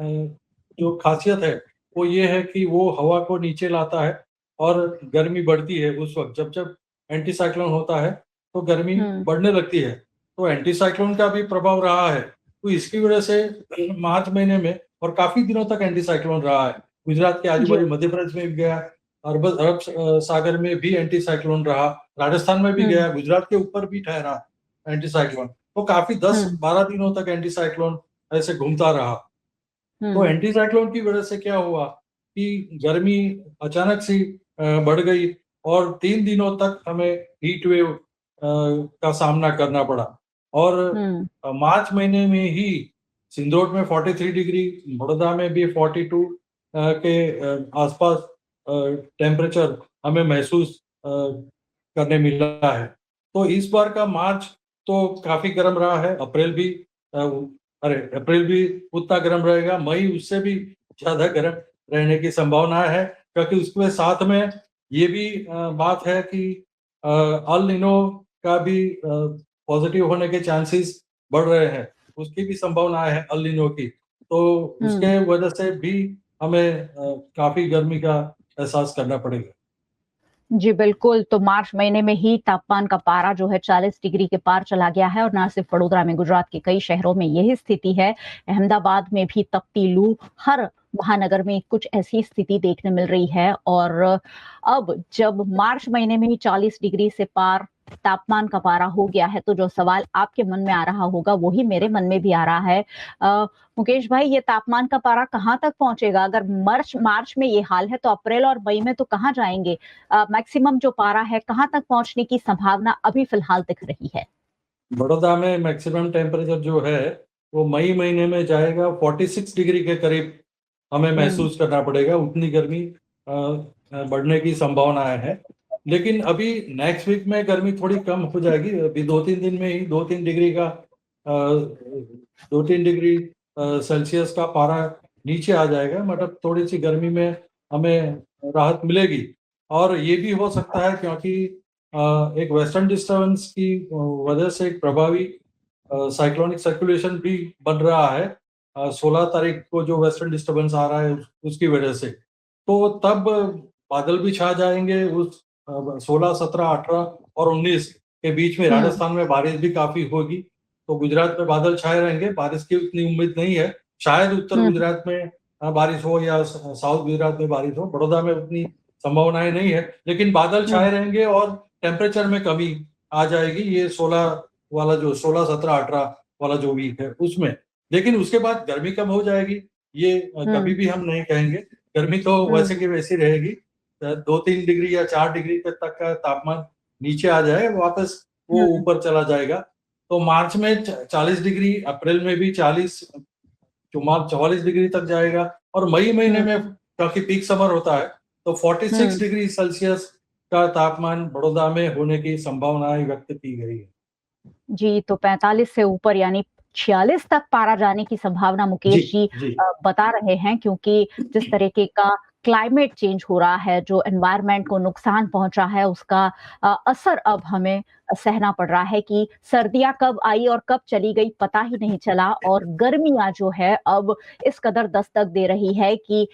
जो खासियत है वो ये है कि वो हवा को नीचे लाता है और गर्मी बढ़ती है। उस वक्त जब एंटी साइक्लोन होता है तो गर्मी बढ़ने लगती है। तो एंटी साइक्लोन का भी प्रभाव रहा है, तो इसकी वजह से मार्च महीने में और काफी दिनों तक एंटी साइक्लोन रहा है। गुजरात के आजू बाजू मध्य प्रदेश में भी गया, अरब सागर में भी एंटी साइक्लोन रहा, राजस्थान में भी गया, गुजरात के ऊपर भी ठहरा एंटी साइक्लोन। तो काफी 10-12 दिनों तक एंटी साइक्लोन ऐसे घूमता रहा। तो एंटी साइक्लोन की वजह से क्या हुआ कि गर्मी अचानक से बढ़ गई और 3 दिनों तक हमें हीट वेव का सामना करना पड़ा। और मार्च महीने में ही सिंदोट में 43 डिग्री, बड़ौदा में भी 42 के आसपास टेम्परेचर हमें महसूस करने मिला है। तो इस बार का मार्च तो काफी गर्म रहा है। अप्रैल भी उतना गर्म रहेगा, मई उससे भी ज्यादा गर्म रहने की संभावना है, क्योंकि उसके साथ में ये भी बात है कि अल नीनो का भी पॉजिटिव होने के चांसेस बढ़ रहे हैं, उसकी भी संभावना है अल नीनो की, तो उसके वजह से भी हमें काफी गर्मी का एहसास करना पड़ेगा। जी बिल्कुल, तो मार्च महीने में ही तापमान का पारा जो है 40 डिग्री के पार चला गया है और ना सिर्फ वडोदरा में, गुजरात के कई शहरों में यही स्थिति है। अहमदाबाद में भी तपती लू, हर महानगर में कुछ ऐसी स्थिति देखने मिल रही है और अब जब मार्च महीने में ही 40 डिग्री से पार तापमान का पारा हो गया है, तो जो सवाल आपके मन में आ रहा होगा वही मेरे मन में भी आ रहा है। मुकेश भाई, ये तापमान का पारा कहाँ तक पहुंचेगा? अगर मार्च में ये हाल है तो अप्रैल और मई में तो कहाँ जाएंगे? मैक्सिमम जो पारा है कहाँ तक पहुंचने की संभावना अभी फिलहाल दिख रही है? बड़ौदा में मैक्सिमम टेम्परेचर जो है वो मई महीने में जाएगा 46 डिग्री के करीब हमें महसूस करना पड़ेगा, उतनी गर्मी बढ़ने की संभावनाएं है। लेकिन अभी नेक्स्ट वीक में गर्मी थोड़ी कम हो जाएगी, अभी 2-3 दिन में ही 2-3 डिग्री का 2-3 डिग्री सेल्सियस का पारा नीचे आ जाएगा, मतलब थोड़ी सी गर्मी में हमें राहत मिलेगी। और ये भी हो सकता है क्योंकि एक वेस्टर्न डिस्टर्बेंस की वजह से एक प्रभावी साइक्लोनिक सर्कुलेशन भी बन रहा है 16 तारीख को, जो वेस्टर्न डिस्टर्बेंस आ रहा है उसकी वजह से, तो तब बादल भी छा जाएंगे उस 16, 17, 18 और 19 के बीच में। राजस्थान में बारिश भी काफी होगी, तो गुजरात में बादल छाए रहेंगे, बारिश की उतनी उम्मीद नहीं है। शायद उत्तर गुजरात में बारिश हो या साउथ गुजरात में बारिश हो, बड़ौदा में उतनी संभावनाएं नहीं है, लेकिन बादल छाए रहेंगे और टेम्परेचर में कमी आ जाएगी ये 16 वाला, जो 16, 17, 18 वाला जो वीक है उसमें। लेकिन उसके बाद गर्मी कम हो जाएगी, ये कभी भी हम नहीं कहेंगे। गर्मी तो वैसे की वैसी रहेगी, 2-3 डिग्री या 4 डिग्री तक का तापमान नीचे आ जाए, वापस वो ऊपर चला जाएगा। तो मार्च में 40 डिग्री, अप्रैल में भी 44 डिग्री तक जाएगा, और मई महीने में क्योंकि पीक समर होता है तो 46 डिग्री सेल्सियस का तापमान बड़ौदा में होने की संभावनाएं व्यक्त की गई है। जी, तो 45 से ऊपर यानी 46 तक पारा जाने की संभावना मुकेश जी बता रहे हैं, क्योंकि जिस तरीके का क्लाइमेट चेंज हो रहा है, जो एनवायरनमेंट को नुकसान पहुंच रहा है, उसका असर अब हमें सहना पड़ रहा है कि सर्दियां कब आई और कब चली गई पता ही नहीं चला, और गर्मियां जो है अब इस कदर दस्तक दे रही है कि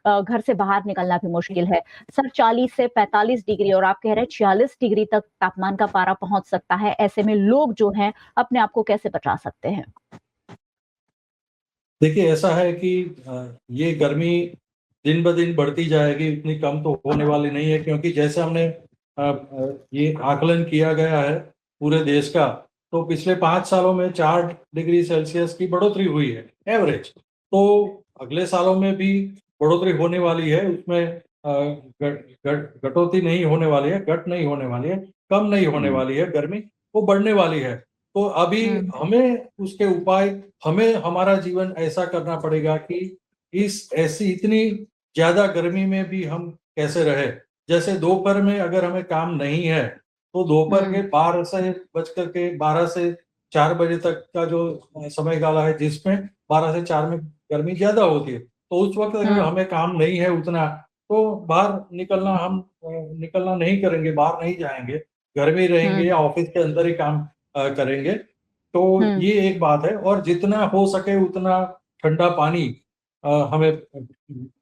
घर से बाहर निकलना भी मुश्किल है। सर, 40 से 45 डिग्री और आप कह रहे हैं 46 डिग्री तक तापमान का पारा पहुंच सकता है, ऐसे में लोग जो हैं अपने आप को कैसे बचा सकते हैं? देखिए, ऐसा है कि ये गर्मी दिन ब दिन बढ़ती जाएगी, इतनी कम तो होने वाली नहीं है, क्योंकि जैसे हमने ये आकलन किया गया है पूरे देश का, तो पिछले 5 सालों में 4 डिग्री सेल्सियस की बढ़ोतरी हुई है एवरेज। तो अगले सालों में भी बढ़ोतरी होने वाली है, उसमें घटोती नहीं होने वाली है, घट नहीं होने वाली है, कम नहीं होने वाली है, गर्मी वो बढ़ने वाली है। तो अभी हमें उसके उपाय, हमें हमारा जीवन ऐसा करना पड़ेगा कि इस ऐसी इतनी ज्यादा गर्मी में भी हम कैसे रहे। जैसे दोपहर में अगर हमें काम नहीं है तो दोपहर के 12 से 4 बजे तक का जो समय गाला है, जिसमें 12 से 4 में गर्मी ज्यादा होती है, तो उस वक्त अगर हमें काम नहीं है उतना, तो बाहर निकलना हम निकलना नहीं करेंगे, बाहर नहीं जाएंगे, घर में रहेंगे या ऑफिस के अंदर ही काम करेंगे। तो ये एक बात है। और जितना हो सके उतना ठंडा पानी हमें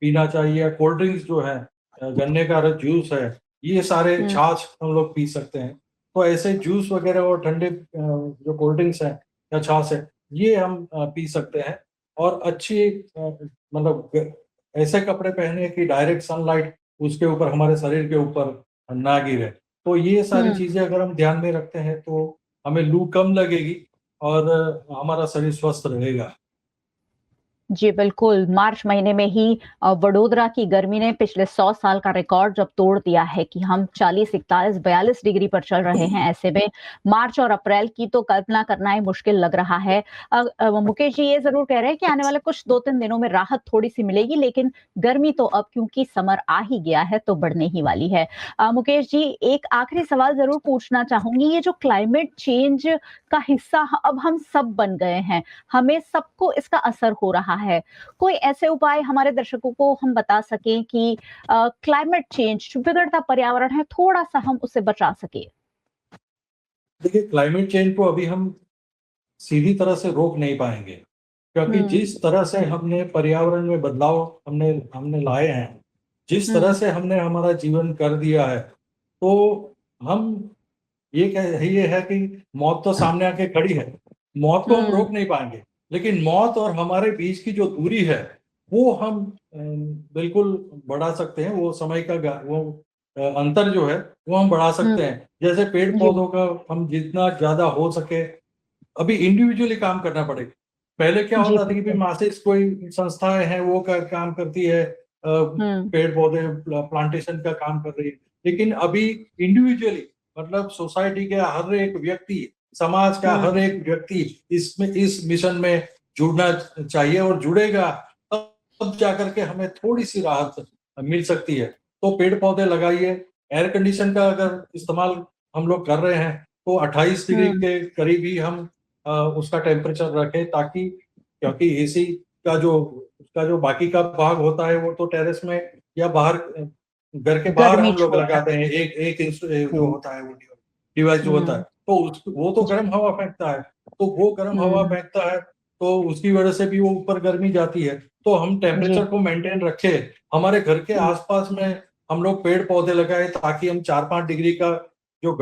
पीना चाहिए। कोल्ड ड्रिंक्स जो है, गन्ने का रस, जूस है, ये सारे, छाछ हम लोग पी सकते हैं। तो ऐसे जूस वगैरह और ठंडे जो कोल्ड ड्रिंक्स है या छाछ है, ये हम पी सकते हैं। और अच्छी मतलब ऐसे कपड़े पहने कि डायरेक्ट सनलाइट उसके ऊपर, हमारे शरीर के ऊपर ना गिरे। तो ये सारी चीजें अगर हम ध्यान में रखते हैं तो हमें लू कम लगेगी और हमारा शरीर स्वस्थ रहेगा। जी बिल्कुल, मार्च महीने में ही वडोदरा की गर्मी ने पिछले 100 साल का रिकॉर्ड जब तोड़ दिया है कि हम 40, 41, 42 डिग्री पर चल रहे हैं, ऐसे में मार्च और अप्रैल की तो कल्पना करना ही मुश्किल लग रहा है। मुकेश जी ये जरूर कह रहे हैं कि आने वाले कुछ 2-3 दिनों में राहत थोड़ी सी मिलेगी, लेकिन गर्मी तो अब क्योंकि समर आ ही गया है तो बढ़ने ही वाली है। मुकेश जी, एक आखिरी सवाल जरूर पूछना चाहूंगी, ये जो क्लाइमेट चेंज का हिस्सा अब हम सब बन गए हैं, हमें सबको इसका असर हो रहा है। कोई ऐसे उपाय हमारे दर्शकों को हम बता सकें कि क्लाइमेट चेंज जो बिगड़ता पर्यावरण है थोड़ा सा हम उससे बचा सके। देखिए, क्लाइमेट चेंज को अभी हम सीधी तरह से रोक नहीं पाएंगे, क्योंकि जिस तरह से हमने पर्यावरण में बदलाव हमने हमने लाए हैं, जिस तरह से हमने हमारा जीवन कर दिया है, तो हम ये है कि मौत तो सामने आके खड़ी है। मौत को हम रोक नहीं पाएंगे, लेकिन मौत और हमारे बीच की जो दूरी है वो हम बिल्कुल बढ़ा सकते हैं। वो समय का अंतर जो है वो हम बढ़ा सकते हैं। जैसे पेड़ पौधों का हम जितना ज्यादा हो सके अभी इंडिविजुअली काम करना पड़ेगा। पहले क्या होता था कि भाई मासिस कोई संस्थाएं हैं वो काम करती है, पेड़ पौधे प्लांटेशन का काम कर रही है, लेकिन अभी इंडिविजुअली मतलब सोसाइटी के हर एक व्यक्ति, समाज का हर एक व्यक्ति इस मिशन में जुड़ना चाहिए, और जुड़ेगा तब जाकर के हमें थोड़ी सी राहत मिल सकती है। तो पेड़ पौधे लगाइए। एयर कंडीशन का अगर इस्तेमाल हम लोग कर रहे हैं तो 28 डिग्री के करीब ही हम उसका टेम्परेचर रखें, ताकि क्योंकि एसी का जो बाकी का भाग होता है वो तो टेरेस में या बाहर घर के बाहर हम लोग लगाते हैं। एक जो होता है वो डिवाइस जो होता है, तो वो तो गर्म हवा फेंकता है, तो वो गर्म हवा फेंकता है तो उसकी वजह से भी वो ऊपर गर्मी जाती है। तो हम टेम्परेचर को मेंटेन रखें। हमारे घर के आसपास में हम लोग पेड़ पौधे लगाए ताकि हम 4-5 डिग्री का जो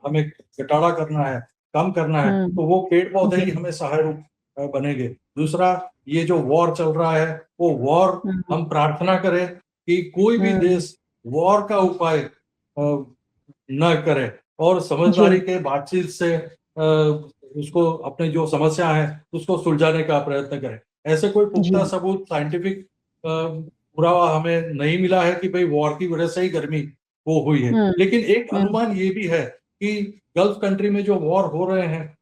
हमें घटाड़ा करना है, कम करना है, तो वो पेड़ पौधे ही हमें सहायक बनेंगे। दूसरा, ये जो वॉर चल रहा है वो वॉर हम प्रार्थना करें कि कोई भी देश वॉर का उपाय न करे, और समझदारी के बातचीत से उसको अपने जो समस्या है उसको सुलझाने का प्रयत्न करें। ऐसे कोई पुख्ता सबूत, साइंटिफिक पुरावा हमें नहीं मिला है कि भाई वॉर की वजह से ही गर्मी वो हुई है, लेकिन एक अनुमान ये भी है कि गल्फ कंट्री में जो वॉर हो रहे हैं,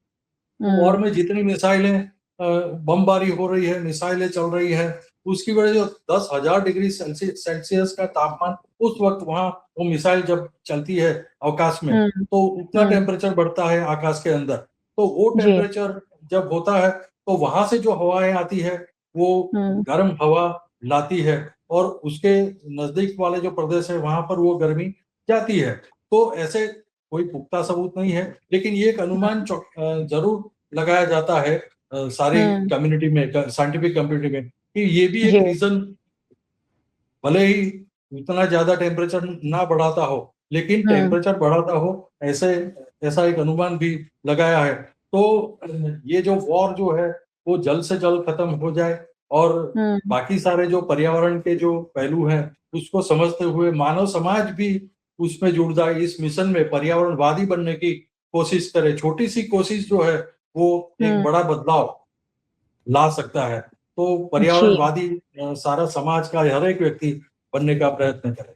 वॉर में जितनी मिसाइलें बमबारी हो रही है, मिसाइलें चल रही है, उसकी वजह से 10,000 डिग्री सेल्सियस का तापमान उस वक्त वहां वो मिसाइल जब चलती है आकाश में, तो उतना टेम्परेचर बढ़ता है आकाश के अंदर। तो वो टेम्परेचर जब होता है तो वहां से जो हवाएं आती है वो गर्म हवा लाती है, और उसके नजदीक वाले जो प्रदेश है वहां पर वो गर्मी जाती है। तो ऐसे कोई पुख्ता सबूत नहीं है, लेकिन ये एक अनुमान जरूर लगाया जाता है सारी कम्युनिटी में, साइंटिफिक कम्युनिटी में, कि ये भी एक रीजन, भले ही उतना ज्यादा टेम्परेचर ना बढ़ाता हो लेकिन टेम्परेचर बढ़ाता हो, ऐसा एक अनुमान भी लगाया है। तो ये जो वॉर जो है वो जल्द से जल्द खत्म हो जाए, और बाकी सारे जो पर्यावरण के जो पहलू हैं उसको समझते हुए मानव समाज भी उसमें जुड़ जाए, इस मिशन में पर्यावरणवादी बनने की कोशिश करे। छोटी सी कोशिश जो है वो एक बड़ा बदलाव ला सकता है। तो पर्यावरणवादी सारा समाज का हर एक व्यक्ति बनने का प्रयत्न करे।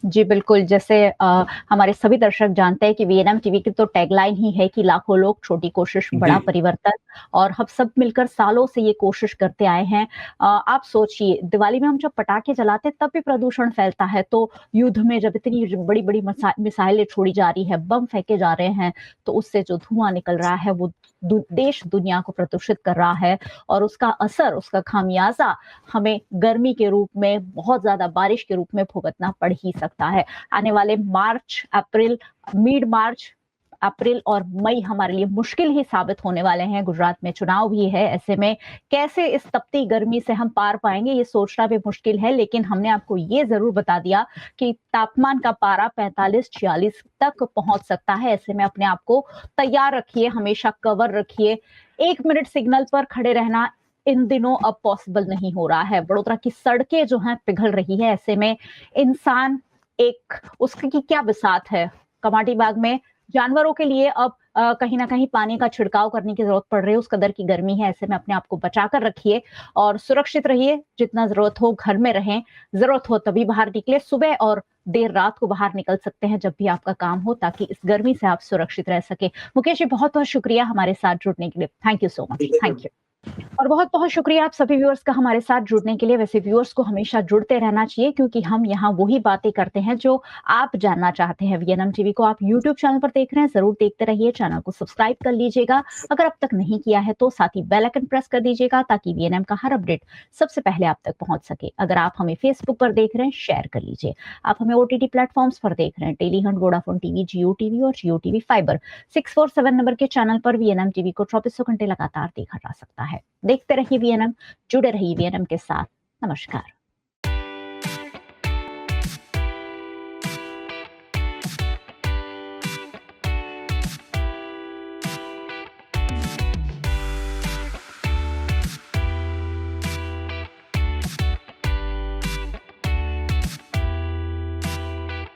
जी बिल्कुल, जैसे हमारे सभी दर्शक जानते हैं कि वीएनएम टीवी की तो टैगलाइन ही है कि लाखों लोग, छोटी कोशिश, बड़ा परिवर्तन, और हम सब मिलकर सालों से ये कोशिश करते आए हैं। आप सोचिए, दिवाली में हम जब पटाखे जलाते तब भी प्रदूषण फैलता है, तो युद्ध में जब इतनी बड़ी बड़ी मिसाइलें छोड़ी जा रही है, बम फेंके जा रहे हैं, तो उससे जो धुआं निकल रहा है वो देश दुनिया को प्रदूषित कर रहा है, और उसका असर, उसका खामियाजा हमें गर्मी के रूप में, बहुत ज्यादा बारिश के रूप में भुगतना पड़ ही सकता है। आने वाले मिड मार्च, अप्रैल और मई हमारे लिए मुश्किल ही साबित होने वाले हैं। गुजरात में चुनाव भी है, ऐसे में कैसे इस तपती गर्मी से हम पार पाएंगे ये सोचना भी मुश्किल है, लेकिन हमने आपको ये जरूर बता दिया कि तापमान का पारा 45-46 तक पहुंच सकता है। ऐसे में अपने आप को तैयार रखिए, हमेशा कवर रखिए। 1 मिनट सिग्नल पर खड़े रहना इन दिनों अब पॉसिबल नहीं हो रहा है। वडोदरा की सड़कें जो हैं पिघल रही है, ऐसे में इंसान उसकी क्या बिसात है। कमाटी बाग में जानवरों के लिए अब कहीं ना कहीं पानी का छिड़काव करने की जरूरत पड़ रही है, उस कदर की गर्मी है। ऐसे में अपने आप को बचा कर रखिए और सुरक्षित रहिए। जितना जरूरत हो घर में रहें, जरूरत हो तभी बाहर निकले। सुबह और देर रात को बाहर निकल सकते हैं जब भी आपका काम हो, ताकि इस गर्मी से आप सुरक्षित रह सके। मुकेश जी, बहुत बहुत शुक्रिया हमारे साथ जुड़ने के लिए। Thank you so much. Thank you. और बहुत बहुत शुक्रिया आप सभी व्यूअर्स का हमारे साथ जुड़ने के लिए। वैसे व्यूअर्स को हमेशा जुड़ते रहना चाहिए क्योंकि हम यहाँ वही बातें करते हैं जो आप जानना चाहते हैं। वीएनएम टीवी को आप यूट्यूब चैनल पर देख रहे हैं, जरूर देखते रहिए। चैनल को सब्सक्राइब कर लीजिएगा अगर अब तक नहीं किया है तो, साथ ही बेल आइकन प्रेस कर दीजिएगा ताकि वीएनएम का हर अपडेट सबसे पहले आप तक पहुंच सके। अगर आप हमें फेसबुक पर देख रहे हैं, शेयर कर लीजिए। आप हमें ओटीटी प्लेटफॉर्म्स पर देख रहे हैं, टेली हंट, वोडाफोन टीवी, जियो टीवी और जियो टीवी फाइबर 647 नंबर के चैनल पर वीएनएम टीवी को 24 घंटे लगातार देखा जा सकता है। देखते रहिए वीएनएम, जुड़े रहिए वीएनएम के साथ। नमस्कार।